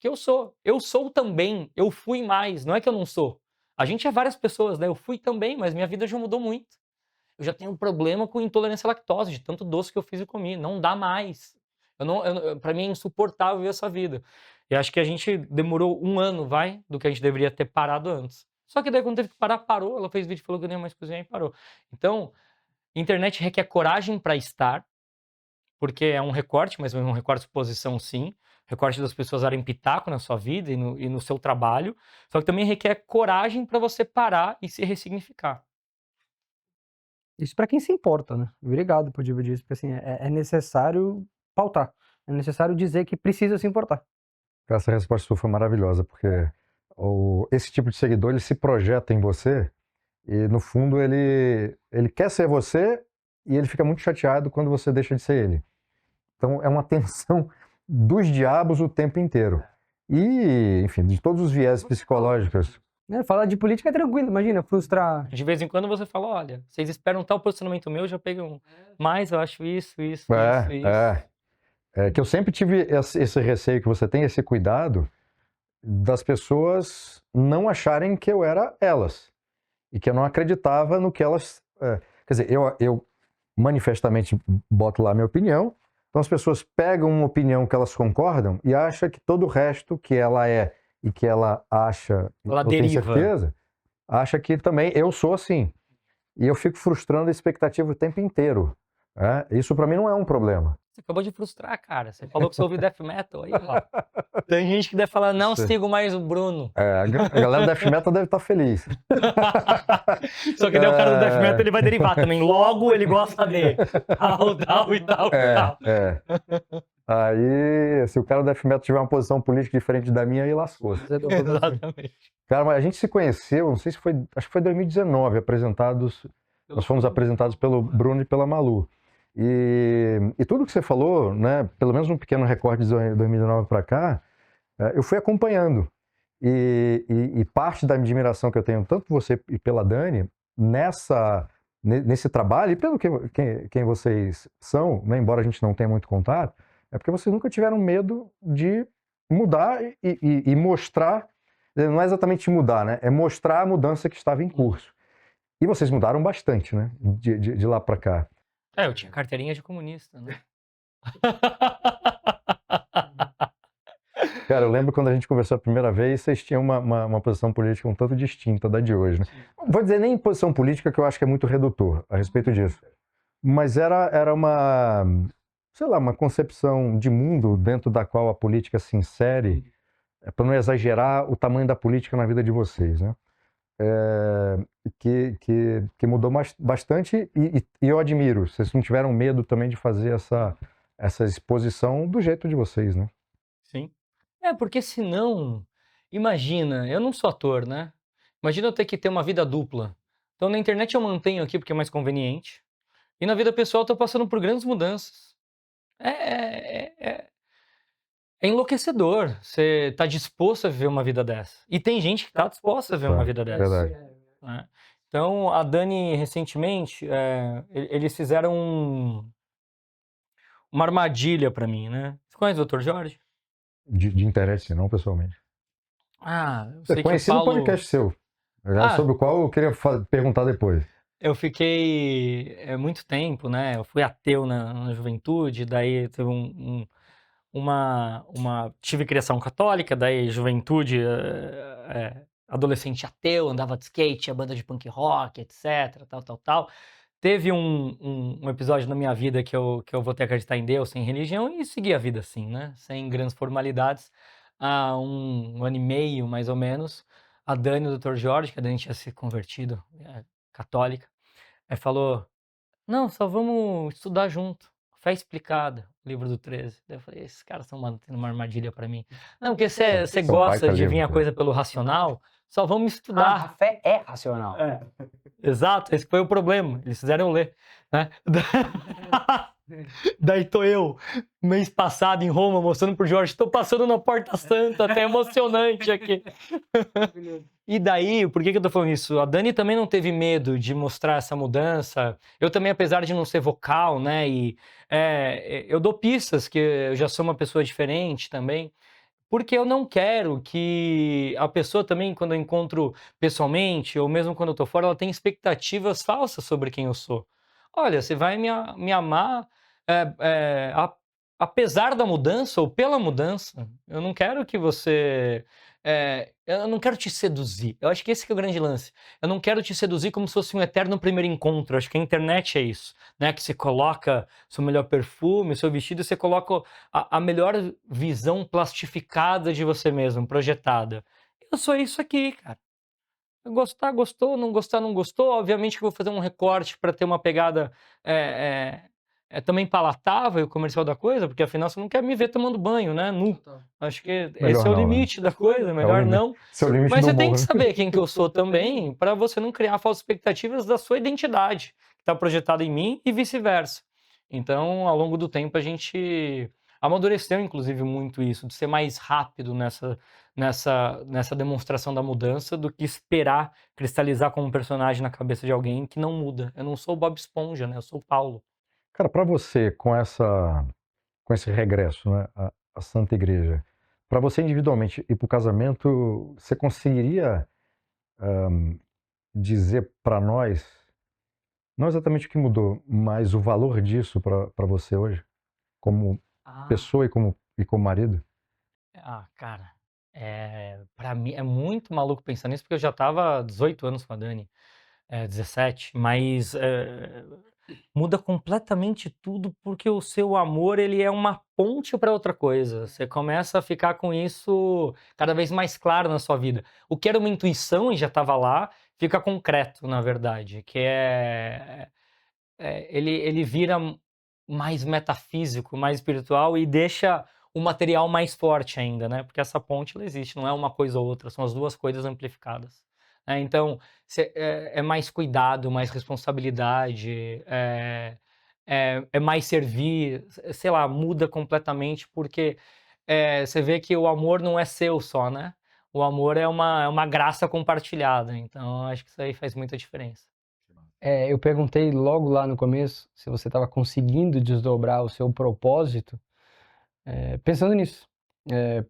eu sou. Eu sou também, eu fui mais, não é que eu não sou. A gente é várias pessoas, né? Eu fui também, mas minha vida já mudou muito. Eu já tenho um problema com intolerância à lactose, de tanto doce que eu fiz e comi. Não dá mais. Pra mim é insuportável ver essa vida. E acho que a gente demorou 1 ano, do que a gente deveria ter parado antes. Só que daí quando teve que parar, parou. Ela fez vídeo, falou que eu nem ia mais cozinhar e parou. Então, internet requer coragem para estar, porque é um recorte, mas é um recorte de exposição, sim. Recorte das pessoas darem pitaco na sua vida e no seu trabalho. Só que também requer coragem para você parar e se ressignificar. Isso para quem se importa, né? Obrigado por dividir isso, porque assim, é necessário pautar. É necessário dizer que precisa se importar. Essa resposta sua foi maravilhosa, porque esse tipo de seguidor, ele se projeta em você e, no fundo, ele quer ser você e ele fica muito chateado quando você deixa de ser ele. Então, é uma tensão dos diabos o tempo inteiro. E, enfim, de todos os viés psicológicos. Falar de política é tranquilo, imagina, frustrar. De vez em quando você fala, olha, vocês esperam tal posicionamento meu, eu já peguei um. Mas eu acho isso. Que eu sempre tive esse receio que você tem, esse cuidado das pessoas não acharem que eu era elas. E que eu não acreditava no que elas... quer dizer, eu manifestamente boto lá a minha opinião, então as pessoas pegam uma opinião que elas concordam e acham que todo o resto que ela é e que ela acha, ela eu tenho deriva. certeza, acha que também eu sou assim. E eu fico frustrando a expectativa o tempo inteiro. Isso para mim não é um problema. Você acabou de frustrar, cara. Você falou que você ouviu death metal aí, ó. Tem gente que deve falar, não sigo mais o Bruno. A galera do death metal deve estar feliz. Só que daí o cara do death metal ele vai derivar também. Logo ele gosta de tal e tal. Aí, se o cara do death metal tiver uma posição política diferente da minha, aí lascou. Exatamente. Cara, mas a gente se conheceu, não sei se foi, acho que foi 2019, nós fomos apresentados pelo Bruno e pela Malu. E tudo que você falou, né, pelo menos um pequeno recorte de 2019 para cá, eu fui acompanhando. E parte da admiração que eu tenho, tanto por você e pela Dani, nesse trabalho, e pelo quem vocês são, né, embora a gente não tenha muito contato, é porque vocês nunca tiveram medo de mudar e mostrar, não é exatamente mudar, né, é mostrar a mudança que estava em curso. E vocês mudaram bastante, né, de lá para cá. Eu tinha carteirinha de comunista, né? Cara, eu lembro quando a gente conversou a primeira vez, vocês tinham uma posição política um tanto distinta da de hoje, né? Vou dizer nem posição política, que eu acho que é muito redutor a respeito disso. Mas era uma, sei lá, uma concepção de mundo dentro da qual a política se insere, para não exagerar o tamanho da política na vida de vocês, né? Que mudou bastante e eu admiro. Vocês não tiveram medo também de fazer essa exposição do jeito de vocês, né? Sim. Porque senão, imagina, eu não sou ator, né? Imagina eu ter que ter uma vida dupla. Então na internet eu mantenho aqui porque é mais conveniente. E na vida pessoal eu tô passando por grandes mudanças. É enlouquecedor. Você tá disposto a viver uma vida dessa. E tem gente que tá disposta a viver uma vida dessa. Verdade. Né? Então a Dani, recentemente, eles fizeram uma armadilha pra mim, né? Você conhece o Dr. Jorge? De interesse, não pessoalmente. Eu sei que conheci o no Paulo... podcast seu, sobre o qual eu queria perguntar depois. Eu fiquei muito tempo, né? Eu fui ateu na juventude, daí teve tive criação católica, daí juventude, adolescente ateu, andava de skate, tinha banda de punk rock, etc, tal. teve um episódio na minha vida que eu voltei a acreditar em Deus, sem religião, e seguir a vida assim, né? Sem grandes formalidades. Há um ano e meio, mais ou menos, a Dani e o Dr. Jorge, que a Dani tinha se convertido, católica, aí falou, não, só vamos estudar junto. Fé Explicada, livro do 13. Daí eu falei, esses caras estão mantendo uma armadilha pra mim. Não, porque você Seu gosta baita de vir livro, a cara. coisa pelo racional, só vamos A estudar. fé é racional. Exato, esse foi o problema. Eles fizeram eu ler, né? Daí tô eu, mês passado em Roma, mostrando pro Jorge, tô passando na Porta Santa, até emocionante aqui. E daí, por que eu tô falando isso? A Dani também não teve medo de mostrar essa mudança. Eu também, apesar de não ser vocal, né? E eu dou pistas que eu já sou uma pessoa diferente também. Porque eu não quero que a pessoa também, quando eu encontro pessoalmente, ou mesmo quando eu tô fora, ela tenha expectativas falsas sobre quem eu sou. Olha, você vai me amar apesar da mudança ou pela mudança. Eu não quero que você... eu não quero te seduzir. Eu acho que esse que é o grande lance. Eu não quero te seduzir como se fosse um eterno primeiro encontro. Eu acho que a internet é isso, né? Que você coloca seu melhor perfume, seu vestido, você coloca a melhor visão plastificada de você mesmo, projetada. Eu sou isso aqui, cara. Gostar, gostou, não gostar, não gostou. Obviamente que eu vou fazer um recorte para ter uma pegada também palatável, comercial da coisa, porque afinal você não quer me ver tomando banho, né? Nu. Acho que esse Melhor é o não, né? limite da coisa, melhor limite. não. Esse é o limite Mas do você tem humor, que né? saber quem que eu sou também, para você não criar falsas expectativas da sua identidade, que está projetada em mim e vice-versa. Então, ao longo do tempo, a gente amadureceu, inclusive, muito isso, de ser mais rápido nessa demonstração da mudança do que esperar cristalizar como um personagem na cabeça de alguém que não muda. Eu não sou o Bob Esponja, né? Eu sou o Paulo. Cara, para você, com esse regresso, né, à Santa Igreja, para você individualmente ir para o casamento, você conseguiria dizer para nós, não exatamente o que mudou, mas o valor disso para você hoje, como pessoa e como marido? Cara, pra mim é muito maluco pensar nisso, porque eu já tava 18 anos com a Dani, 17, mas muda completamente tudo, porque o seu amor, ele é uma ponte para outra coisa. Você começa a ficar com isso cada vez mais claro na sua vida. O que era uma intuição e já estava lá, fica concreto, na verdade, que ele vira mais metafísico, mais espiritual e deixa o material mais forte ainda, né? Porque essa ponte ela existe, não é uma coisa ou outra, são as duas coisas amplificadas. Então, é mais cuidado, mais responsabilidade, é mais servir, sei lá, muda completamente, porque você vê que o amor não é seu só, né? O amor é uma graça compartilhada, então acho que isso aí faz muita diferença. Eu perguntei logo lá no começo se você estava conseguindo desdobrar o seu propósito, pensando nisso.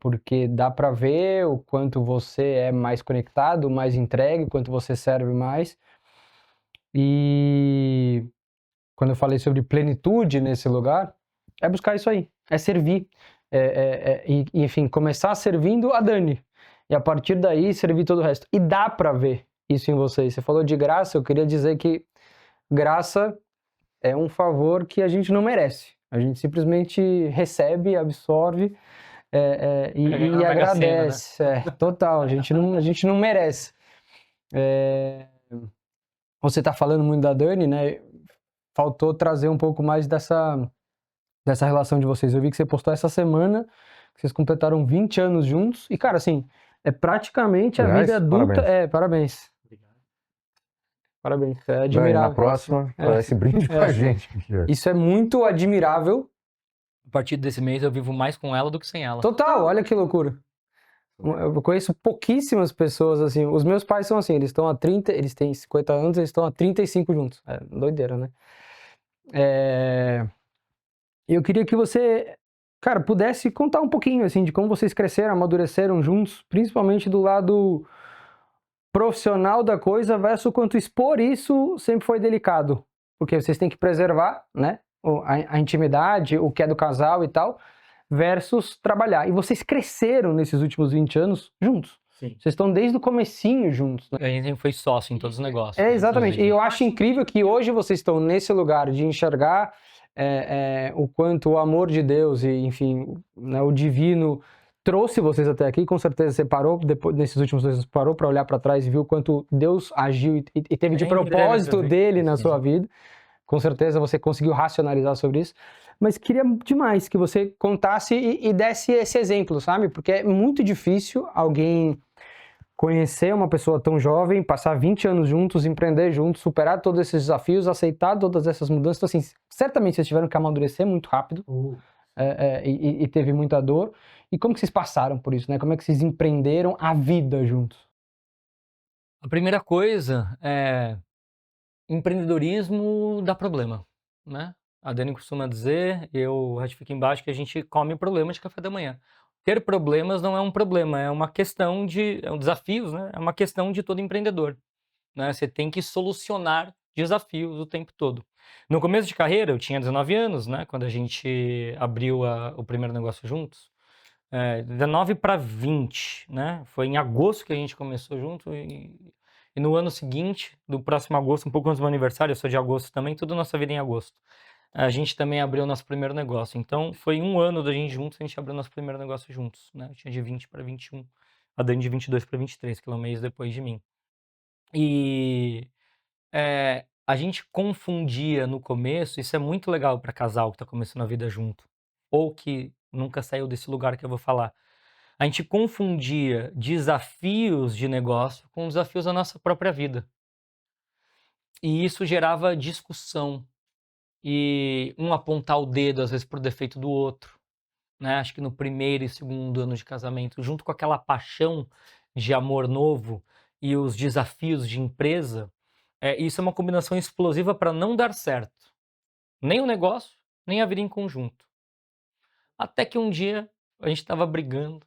Porque dá para ver o quanto você é mais conectado, mais entregue, o quanto você serve mais. E quando eu falei sobre plenitude nesse lugar, é buscar isso aí, é servir. Enfim, começar servindo a Dani. E a partir daí, servir todo o resto. E dá para ver isso em vocês. Você falou de graça, eu queria dizer que graça é um favor que a gente não merece. A gente simplesmente recebe, absorve e agradece. Total, a gente não merece. Você está falando muito da Dani, né? Faltou trazer um pouco mais dessa relação de vocês. Eu vi que você postou essa semana, que vocês completaram 20 anos juntos. E, cara, assim, é praticamente a Aliás, vida adulta. parabéns. Parabéns. Parabéns, é Daí, admirável. na próxima, traz esse brinde com a gente. Isso é muito admirável. A partir desse mês eu vivo mais com ela do que sem ela. Total, olha que loucura. Eu conheço pouquíssimas pessoas assim. Os meus pais são assim, eles têm 50 anos, eles estão há 35 juntos. Doideira, né? Eu queria que você, cara, pudesse contar um pouquinho assim de como vocês cresceram, amadureceram juntos, principalmente do lado profissional da coisa versus o quanto expor isso sempre foi delicado, porque vocês têm que preservar, né, a intimidade, o que é do casal e tal, versus trabalhar. E vocês cresceram nesses últimos 20 anos juntos. Sim. Vocês estão desde o comecinho juntos, né? A gente foi sócio em todos os negócios. É, exatamente. E inclusive. eu acho incrível que hoje vocês estão nesse lugar de enxergar o quanto o amor de Deus e, enfim, né, o divino trouxe vocês até aqui. Com certeza você parou, depois, nesses últimos 2 anos, parou para olhar para trás e viu quanto Deus agiu e teve de Sempre propósito deve dele na esse sua vida. Com certeza você conseguiu racionalizar sobre isso. Mas queria demais que você contasse e desse esse exemplo, sabe? Porque é muito difícil alguém conhecer uma pessoa tão jovem, passar 20 anos juntos, empreender juntos, superar todos esses desafios, aceitar todas essas mudanças. Então, assim, certamente vocês tiveram que amadurecer muito rápido e teve muita dor. E como que vocês passaram por isso, né? Como é que vocês empreenderam a vida juntos? A primeira coisa é empreendedorismo dá problema, né? A Dani costuma dizer, eu ratifico embaixo, que a gente come problema de café da manhã. Ter problemas não é um problema, é uma questão é um desafio, né? É uma questão de todo empreendedor, né? Você tem que solucionar desafios o tempo todo. No começo de carreira, eu tinha 19 anos, né? Quando a gente abriu o primeiro negócio juntos. 19 para 20, né? Foi em agosto que a gente começou junto e no ano seguinte, do próximo agosto, um pouco antes do meu aniversário, eu sou de agosto também, tudo nossa vida é em agosto. A gente também abriu nosso primeiro negócio. Então, foi um ano da gente juntos, a gente abriu nosso primeiro negócio juntos, né? Eu tinha de 20 para 21, a Dani de 22 para 23, que é um mês depois de mim. E a gente confundia no começo, isso é muito legal para casal que está começando a vida junto, ou que nunca saiu desse lugar que eu vou falar. A gente confundia desafios de negócio com desafios da nossa própria vida. E isso gerava discussão e um apontar o dedo às vezes pro defeito do outro, né? Acho que no primeiro e segundo ano de casamento, junto com aquela paixão de amor novo e os desafios de empresa, isso é uma combinação explosiva para não dar certo. Nem o negócio, nem a vida em conjunto. Até que um dia a gente estava brigando,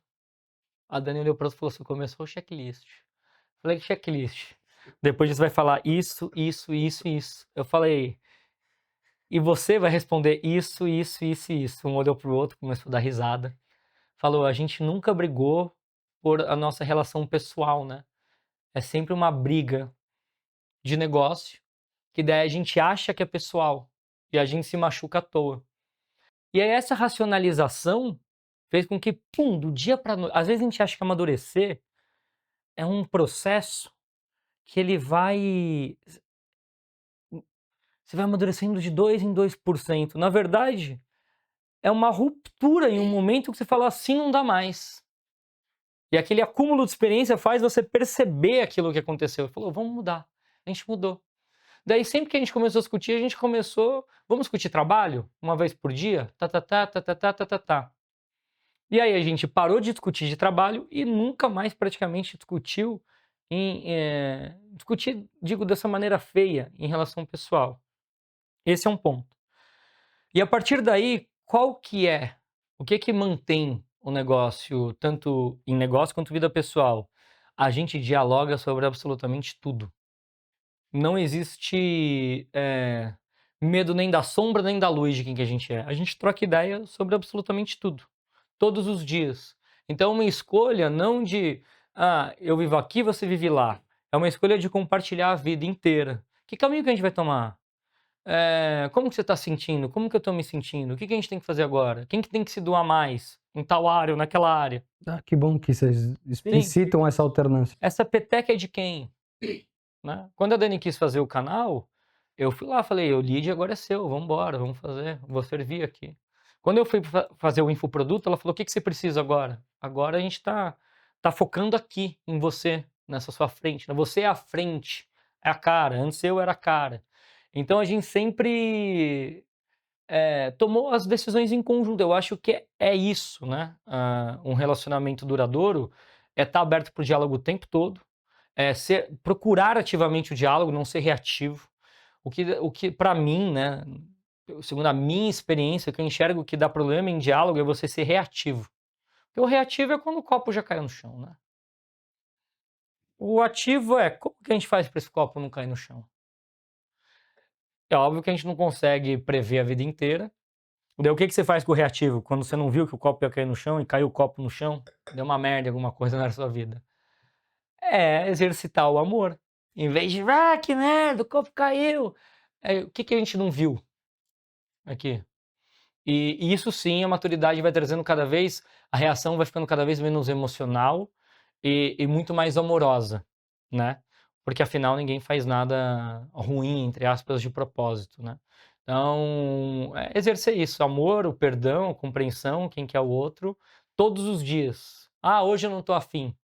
a Dani olhou para nós e falou assim, começou o checklist. Falei, checklist. Depois você vai falar isso, isso, isso, isso. Eu falei, e você vai responder isso, isso, isso e isso. Um olhou pro outro, começou a dar risada. Falou, a gente nunca brigou por a nossa relação pessoal, né? É sempre uma briga de negócio, que daí a gente acha que é pessoal e a gente se machuca à toa. E aí essa racionalização fez com que, pum, do dia para noite, às vezes a gente acha que amadurecer é um processo que ele vai, você vai amadurecendo de 2 em 2%. Na verdade, é uma ruptura em um momento que você fala assim, não dá mais. E aquele acúmulo de experiência faz você perceber aquilo que aconteceu. Falou, vamos mudar. A gente mudou. Daí sempre que a gente começou a discutir, a gente começou, vamos discutir trabalho? Uma vez por dia? Tá. E aí a gente parou de discutir de trabalho e nunca mais praticamente discutiu discutir, digo dessa maneira feia, em relação pessoal. Esse é um ponto. E a partir daí, qual que é? O que mantém o negócio, tanto em negócio quanto vida pessoal? A gente dialoga sobre absolutamente tudo. Não existe medo nem da sombra nem da luz de quem que a gente é. A gente troca ideia sobre absolutamente tudo, todos os dias. Então, uma escolha não de, eu vivo aqui, você vive lá. É uma escolha de compartilhar a vida inteira. Que caminho que a gente vai tomar? Como que você está sentindo? Como que eu estou me sentindo? O que a gente tem que fazer agora? Quem que tem que se doar mais? Em tal área ou naquela área? Ah, que bom que vocês explicitam essa alternância. Essa peteca é de quem? Né? Quando a Dani quis fazer o canal, eu fui lá, falei, o lead agora é seu, vamos embora, vamos fazer, vou servir aqui. Quando eu fui fazer o infoproduto, ela falou, o que você precisa agora? Agora a gente tá focando aqui em você, nessa sua frente. Né? Você é a frente, é a cara, antes eu era a cara. Então a gente sempre tomou as decisões em conjunto. Eu acho que é isso, né? Um relacionamento duradouro é estar aberto para o diálogo o tempo todo, procurar ativamente o diálogo, não ser reativo. O que para mim, né, segundo a minha experiência, o que eu enxergo que dá problema em diálogo é você ser reativo. Porque o reativo é quando o copo já caiu no chão, né? O ativo é como que a gente faz para esse copo não cair no chão? É óbvio que a gente não consegue prever a vida inteira. Daí o que você faz com o reativo? Quando você não viu que o copo ia cair no chão e caiu o copo no chão, deu uma merda, alguma coisa na sua vida. é exercitar o amor. Em vez de, que merda, o copo caiu. O que a gente não viu aqui? E isso sim, a maturidade vai trazendo cada vez, a reação vai ficando cada vez menos emocional e muito mais amorosa, né? Porque afinal ninguém faz nada ruim, entre aspas, de propósito, né? Então, exercer isso, amor, o perdão, a compreensão, quem que é o outro, todos os dias. Hoje eu não tô afim.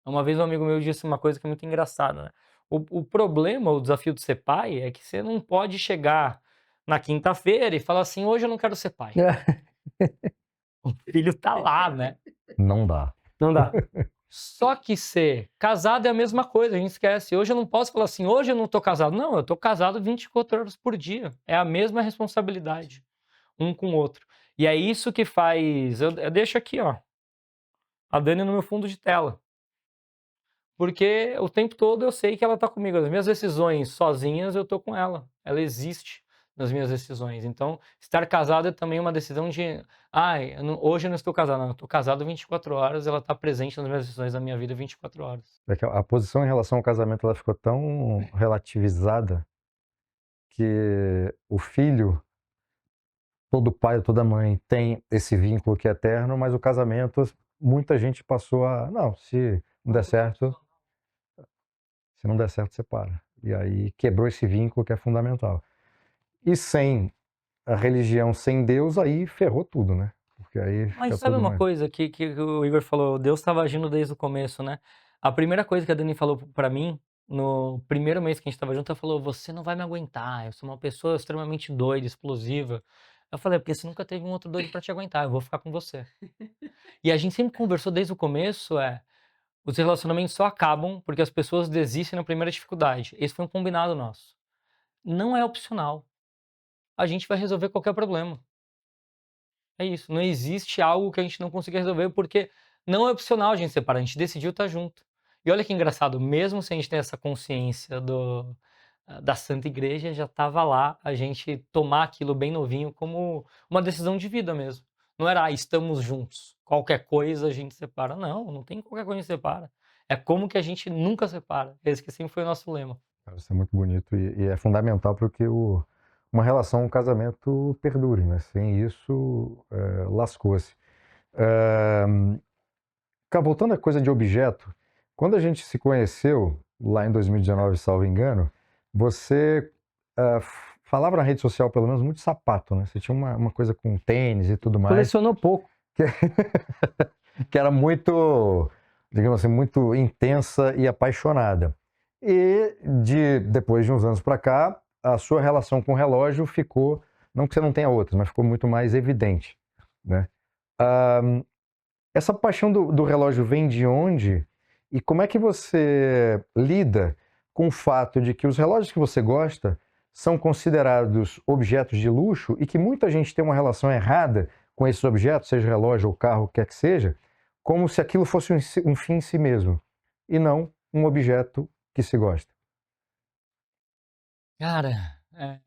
Uma vez um amigo meu disse uma coisa que é muito engraçada, né? O problema, o desafio de ser pai é que você não pode chegar na quinta-feira e falar assim, hoje eu não quero ser pai. O filho tá lá, né? Não dá. Não dá. Só que ser casado é a mesma coisa, a gente esquece. Hoje eu não posso falar assim, hoje eu não tô casado. Não, eu tô casado 24 horas por dia. É a mesma responsabilidade, um com o outro. E é isso que faz... Eu deixo aqui, ó, a Dani no meu fundo de tela. Porque o tempo todo eu sei que ela tá comigo. As minhas decisões sozinhas, eu tô com ela. Ela existe nas minhas decisões. Então, estar casado é também uma decisão de... hoje eu não estou casado. Não, eu tô casado 24 horas, ela tá presente nas minhas decisões da minha vida 24 horas. É que a posição em relação ao casamento ela ficou tão relativizada que o filho, todo pai, toda mãe tem esse vínculo que é eterno, mas o casamento, muita gente passou a, não, se não der certo, separa. E aí quebrou esse vínculo que é fundamental. E sem a religião, sem Deus, aí ferrou tudo, né? Porque aí fica Mas sabe tudo uma mais... coisa que o Igor falou? Deus estava agindo desde o começo, né? A primeira coisa que a Dani falou pra mim, no primeiro mês que a gente estava junto, ela falou, você não vai me aguentar, eu sou uma pessoa extremamente doida, explosiva. Eu falei, porque você nunca teve um outro doido pra te aguentar, eu vou ficar com você. E a gente sempre conversou desde o começo, os relacionamentos só acabam porque as pessoas desistem na primeira dificuldade. Esse foi um combinado nosso. Não é opcional. A gente vai resolver qualquer problema. É isso. Não existe algo que a gente não consiga resolver porque não é opcional a gente separar. A gente decidiu estar junto. E olha que engraçado, mesmo sem a gente ter essa consciência da Santa Igreja, já estava lá a gente tomar aquilo bem novinho como uma decisão de vida mesmo. Não era, estamos juntos. Qualquer coisa a gente separa. Não, não tem qualquer coisa que separa. É como que a gente nunca separa. Esse que sempre foi o nosso lema. Isso é muito bonito e é fundamental para que uma relação, um casamento perdure, né? Sem isso, lascou-se. Voltando à coisa de objeto, quando a gente se conheceu, lá em 2019, salvo engano, você falava na rede social, pelo menos, muito sapato, né? Você tinha uma coisa com tênis e tudo mais. Colecionou pouco. Que era muito, digamos assim, muito intensa e apaixonada. E depois de uns anos para cá, a sua relação com o relógio ficou, não que você não tenha outras, mas ficou muito mais evidente, né? Essa paixão do relógio vem de onde? E como é que você lida com o fato de que os relógios que você gosta são considerados objetos de luxo e que muita gente tem uma relação errada com esses objetos, seja relógio ou carro, o que quer que seja, como se aquilo fosse um fim em si mesmo, e não um objeto que se gosta? Cara,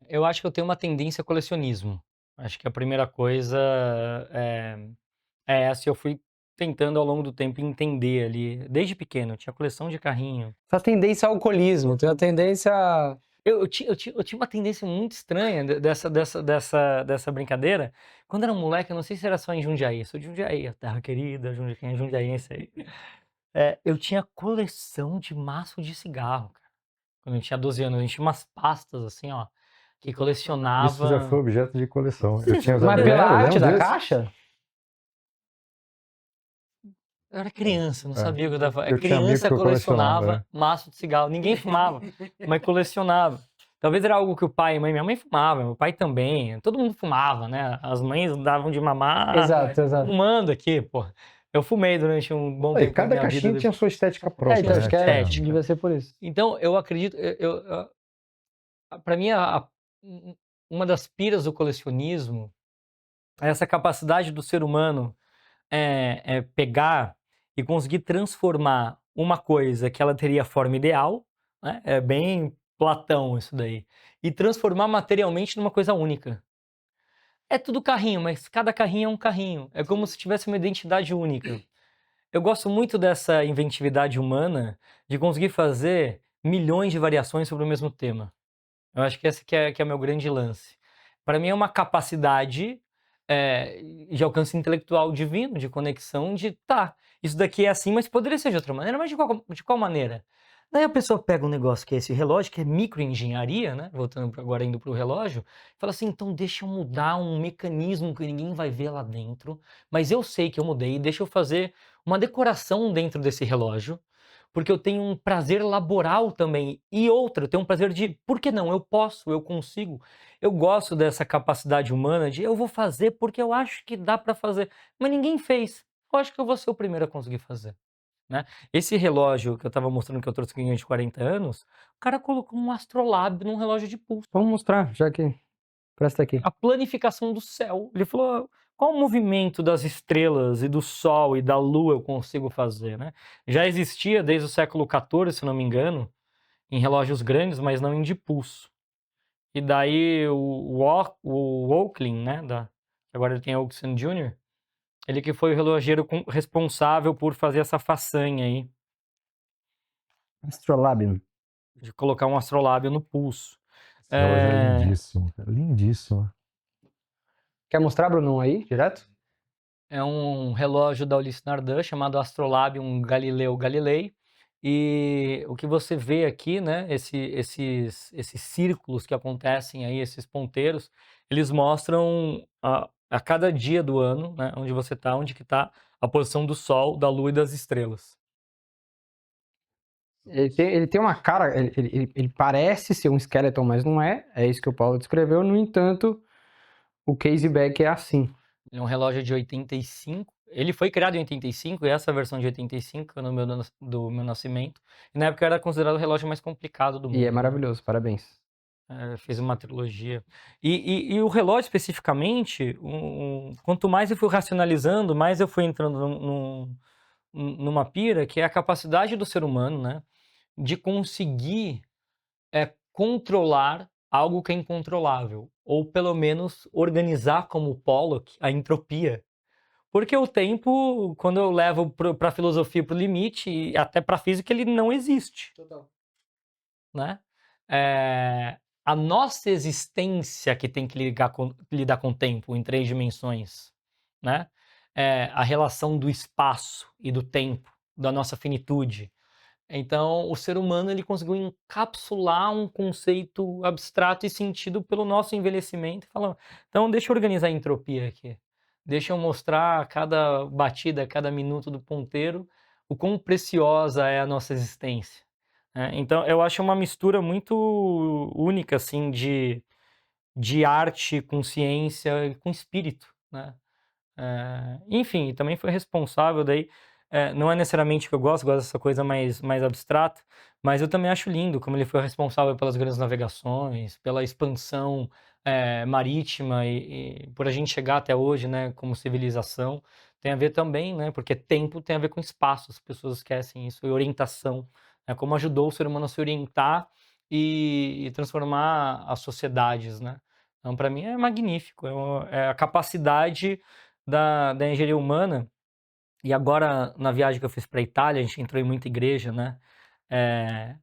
eu acho que eu tenho uma tendência a colecionismo. Acho que a primeira coisa é essa. Eu fui tentando ao longo do tempo entender ali, desde pequeno, eu tinha coleção de carrinho. Essa tendência ao alcoolismo, tem uma tendência... Eu tinha uma tendência muito estranha dessa brincadeira. Quando era moleque, eu não sei se era só em Jundiaí, eu sou de Jundiaí, a terra querida, quem é jundiaense aí. Eu tinha coleção de maço de cigarro, cara. Quando eu tinha 12 anos, a gente tinha umas pastas assim, ó, que colecionava. Isso já foi objeto de coleção. Eu tinha Mas eu pela lembro arte da disso. caixa? Eu era criança, não sabia o que eu tava falando. Eu tinha amigos Criança que eu colecionava, colecionava maço de cigarro. Ninguém fumava, mas colecionava. Talvez era algo que o pai e minha mãe fumava, meu pai também. Todo mundo fumava, né? As mães davam de mamar. Exato. Fumando aqui, pô. Eu fumei durante um bom tempo da Cada minha caixinha vida. tinha sua estética própria. Então acho que né? devia ser por isso. Então, eu acredito, para mim, uma das piras do colecionismo é essa capacidade do ser humano pegar e conseguir transformar uma coisa que ela teria a forma ideal, né? É bem Platão isso daí, e transformar materialmente numa coisa única. É tudo carrinho, mas cada carrinho é um carrinho. É como se tivesse uma identidade única. eu gosto muito dessa inventividade humana de conseguir fazer milhões de variações sobre o mesmo tema. Eu acho que esse que é o meu grande lance. Para mim é uma capacidade de alcance intelectual divino, de conexão, isso daqui é assim, mas poderia ser de outra maneira, mas de qual maneira? Daí a pessoa pega um negócio que é esse relógio, que é microengenharia, né? Voltando agora indo para o relógio, fala assim, então deixa eu mudar um mecanismo que ninguém vai ver lá dentro, mas eu sei que eu mudei, deixa eu fazer uma decoração dentro desse relógio, porque eu tenho um prazer laboral também. E outra, eu tenho um prazer de, por que não? Eu posso, eu consigo. Eu gosto dessa capacidade humana de eu vou fazer porque eu acho que dá para fazer, mas ninguém fez. Eu acho que eu vou ser o primeiro a conseguir fazer, né? Esse relógio que eu estava mostrando que eu trouxe aqui de 40 anos, o cara colocou um astrolábio num relógio de pulso. Vamos mostrar, já que presta aqui. A planificação do céu. Ele falou: qual o movimento das estrelas e do Sol e da Lua eu consigo fazer, né? Já existia desde o século XIV, se não me engano, em relógios grandes, mas não em de pulso. E daí o Oakley, né? Agora ele tem Oakson Jr., ele que foi o relogeiro responsável por fazer essa façanha aí, Astrolabium. de colocar um astrolábio no pulso. Esse relógio é lindíssimo, cara. Lindíssimo. Quer mostrar, Bruno, aí, direto? É um relógio da Ulysse Nardin chamado Astrolabium Galileu Galilei. E o que você vê aqui, né, esses círculos que acontecem aí, esses ponteiros, eles mostram a cada dia do ano, né, onde você está, onde que está a posição do Sol, da Lua e das estrelas. Ele tem uma cara, ele parece ser um esqueleto, mas não é. É isso que o Paulo descreveu. No entanto, o case back é assim. Ele é um relógio de 85. Ele foi criado em 85, e essa versão de 85 é do meu nascimento. E na época era considerado o relógio mais complicado do mundo. E é né? maravilhoso, parabéns. Fez uma trilogia. E o relógio, especificamente, quanto mais eu fui racionalizando, mais eu fui entrando numa pira, que é a capacidade do ser humano, né, de conseguir controlar algo que é incontrolável, ou pelo menos organizar como Pollock a entropia. Porque o tempo, quando eu levo para a filosofia para o limite, e até para a física, ele não existe. Total. Né? A nossa existência que tem que lidar com o tempo em 3 dimensões, né? A relação do espaço e do tempo, da nossa finitude. Então, o ser humano ele conseguiu encapsular um conceito abstrato e sentido pelo nosso envelhecimento. Falando, então, deixa eu organizar a entropia aqui. Deixa eu mostrar a cada batida, a cada minuto do ponteiro, o quão preciosa é a nossa existência. Então, eu acho uma mistura muito única, assim, de arte com ciência e com espírito, né? Enfim, também foi responsável daí, não é necessariamente que eu gosto dessa coisa mais abstrata, mas eu também acho lindo como ele foi responsável pelas grandes navegações, pela expansão marítima e por a gente chegar até hoje, né, como civilização, tem a ver também, né, porque tempo tem a ver com espaço, as pessoas esquecem isso, e orientação, né, como ajudou o ser humano a se orientar e transformar as sociedades, né. Então, para mim é magnífico, é a capacidade da engenharia humana. E agora, na viagem que eu fiz para a Itália, a gente entrou em muita igreja, né? A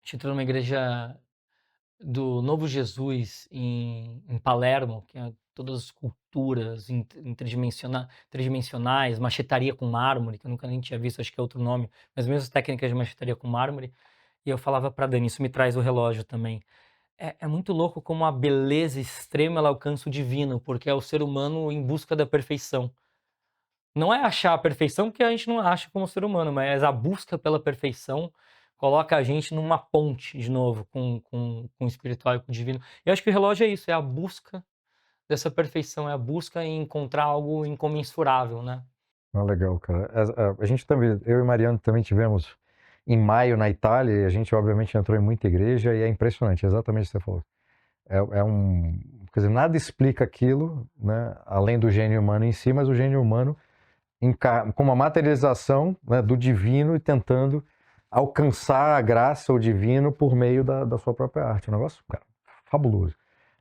gente entrou numa igreja do Novo Jesus em Palermo, que é todas as culturas tridimensionais, machetaria com mármore, que eu nunca nem tinha visto, acho que é outro nome, mas mesmo as técnicas de machetaria com mármore. E eu falava para Dani, isso me traz o relógio também. É muito louco como a beleza extrema ela alcança o divino, porque é o ser humano em busca da perfeição. Não é achar a perfeição, porque a gente não acha como ser humano, mas a busca pela perfeição coloca a gente numa ponte, de novo, com o espiritual e com o divino. Eu acho que o relógio é isso, é a busca dessa perfeição, é a busca em encontrar algo incomensurável, né? Legal, cara. A gente também, eu e Mariano também tivemos em maio na Itália, e a gente obviamente entrou em muita igreja e é impressionante, exatamente o que você falou. Quer dizer, nada explica aquilo, né, além do gênio humano em si, mas o gênio humano com uma materialização, né, do divino e tentando alcançar a graça, o divino, por meio da sua própria arte. Um negócio, cara, fabuloso.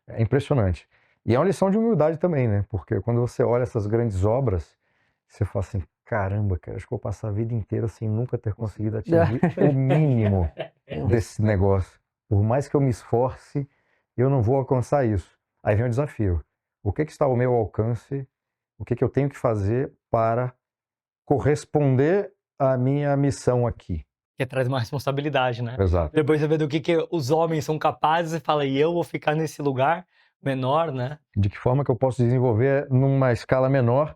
É impressionante. E é uma lição de humildade também, né? Porque quando você olha essas grandes obras, você fala assim, caramba, cara, acho que eu vou passar a vida inteira sem nunca ter conseguido atingir o mínimo desse negócio. Por mais que eu me esforce, eu não vou alcançar isso. Aí vem o desafio. O que está ao meu alcance? O que eu tenho que fazer para corresponder à minha missão aqui? Que traz uma responsabilidade, né? Exato. Depois você vê do que os homens são capazes e fala, e eu vou ficar nesse lugar menor, né? De que forma que eu posso desenvolver numa escala menor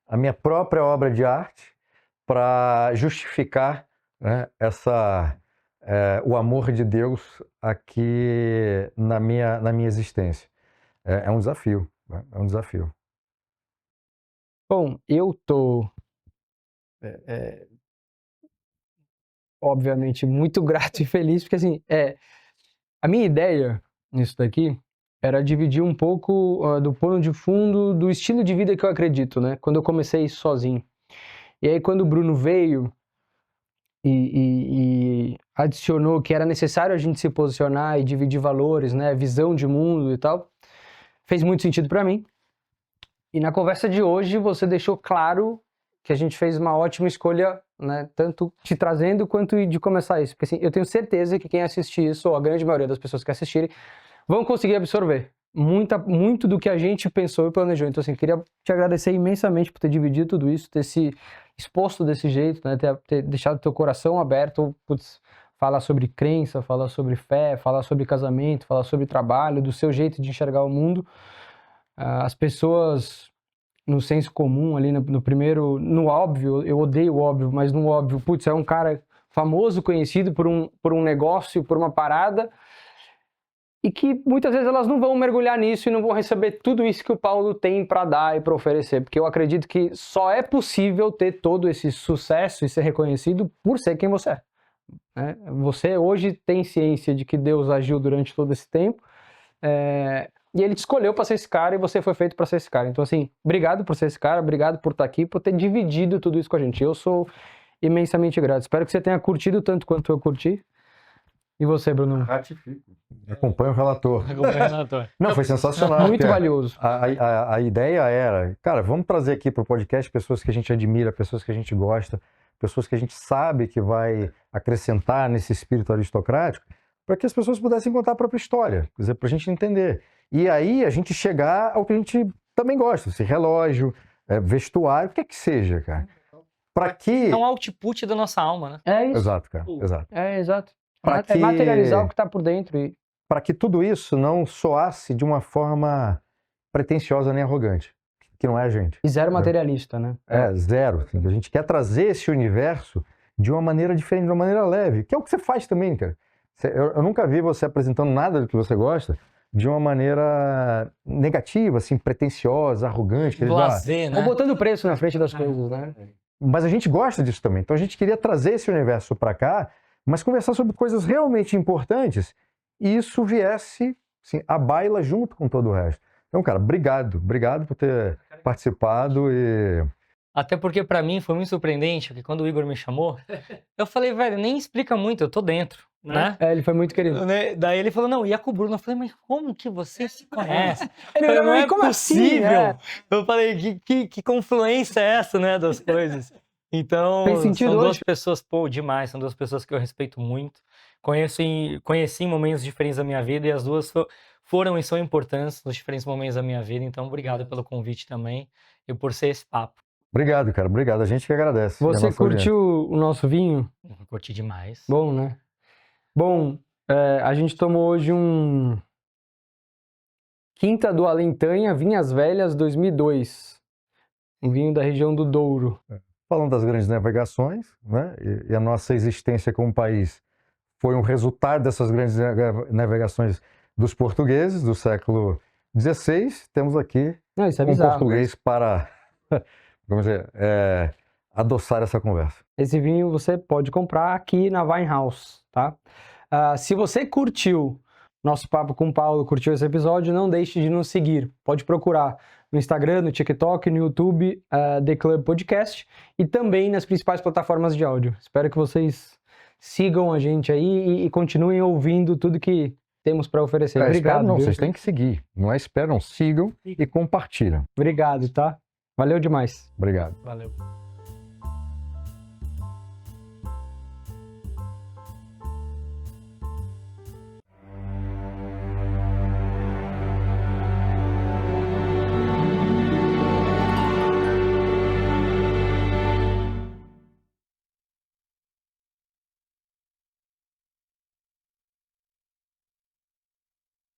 a minha própria obra de arte para justificar, né, o amor de Deus aqui na minha existência. É um desafio, né? É um desafio. Bom, eu tô obviamente muito grato e feliz, porque assim, a minha ideia nisso daqui era dividir um pouco do pano de fundo do estilo de vida que eu acredito, né? Quando eu comecei isso sozinho. E aí quando o Bruno veio e adicionou que era necessário a gente se posicionar e dividir valores, né? Visão de mundo e tal, fez muito sentido para mim. E na conversa de hoje você deixou claro que a gente fez uma ótima escolha, né? Tanto te trazendo quanto de começar isso. Porque assim, eu tenho certeza que quem assistir isso, ou a grande maioria das pessoas que assistirem, vão conseguir absorver muito do que a gente pensou e planejou. Então assim, queria te agradecer imensamente por ter dividido tudo isso, ter se exposto desse jeito, né? Ter deixado teu coração aberto, putz, falar sobre crença, falar sobre fé, falar sobre casamento, falar sobre trabalho, do seu jeito de enxergar o mundo. As pessoas no senso comum ali no primeiro, no óbvio, eu odeio o óbvio, mas no óbvio, putz, é um cara famoso, conhecido por um negócio, por uma parada, e que muitas vezes elas não vão mergulhar nisso e não vão receber tudo isso que o Paulo tem para dar e para oferecer, porque eu acredito que só é possível ter todo esse sucesso e ser reconhecido por ser quem você é, né? Você hoje tem ciência de que Deus agiu durante todo esse tempo, e ele te escolheu para ser esse cara e você foi feito para ser esse cara. Então, assim, obrigado por ser esse cara, obrigado por estar aqui, por ter dividido tudo isso com a gente. Eu sou imensamente grato. Espero que você tenha curtido tanto quanto eu curti. E você, Bruno? Ratifico. Acompanho o relator. Governador. Não, foi sensacional. Muito valioso. A ideia era, cara, vamos trazer aqui para o podcast pessoas que a gente admira, pessoas que a gente gosta, pessoas que a gente sabe que vai acrescentar nesse espírito aristocrático, para que as pessoas pudessem contar a própria história, quer dizer, para a gente entender. E aí a gente chegar ao que a gente também gosta, esse relógio, vestuário, o que é que seja, cara. Para que... É um output da nossa alma, né? É isso. Exato, cara, exato. Exato. Pra que... materializar o que está por dentro. Para que tudo isso não soasse de uma forma pretensiosa nem arrogante, que não é a gente. E zero materialista, né? Zero. Assim, a gente quer trazer esse universo de uma maneira diferente, de uma maneira leve, que é o que você faz também, cara. Eu nunca vi você apresentando nada do que você gosta de uma maneira negativa, assim, pretensiosa, arrogante. Blasé, né? Ou botando preço na frente das coisas, né? Mas a gente gosta disso também. Então a gente queria trazer esse universo para cá, mas conversar sobre coisas realmente importantes e isso viesse assim, à baila junto com todo o resto. Então, cara, obrigado por ter participado e... Até porque pra mim foi muito surpreendente, porque quando o Igor me chamou, eu falei, velho, nem explica muito, eu tô dentro, né? Ele foi muito querido. Daí ele falou, não, e a com o Bruno? Eu falei, mas como que você se conhece? Ele falei, olhou, não é como possível. assim? Eu falei, que confluência é essa, né, das coisas? Então, Fez sentido são duas hoje? pessoas, pô, demais, são duas pessoas que eu respeito muito. Conheci em momentos diferentes da minha vida e as duas foram e são importantes nos diferentes momentos da minha vida. Então, obrigado pelo convite também e por ser esse papo. Obrigado, cara. Obrigado. A gente que agradece. Você curtiu o nosso vinho? Curti demais. Bom, né? Bom, a gente tomou hoje um Quinta do Alentanha, Vinhas Velhas 2002. Um vinho da região do Douro. Falando das grandes navegações, né? E a nossa existência como país foi um resultado dessas grandes navegações dos portugueses do século XVI. Temos aqui Isso é um bizarro, português para, vamos dizer, adoçar essa conversa. Esse vinho você pode comprar aqui na Winehouse, tá? Se você curtiu nosso papo com o Paulo, curtiu esse episódio, não deixe de nos seguir. Pode procurar no Instagram, no TikTok, no YouTube, The Club Podcast e também nas principais plataformas de áudio. Espero que vocês sigam a gente aí e continuem ouvindo tudo que temos para oferecer. Obrigado. Não, vocês têm que seguir. Não esperam, sigam e compartilham. Obrigado, tá? Valeu demais. Obrigado. Valeu.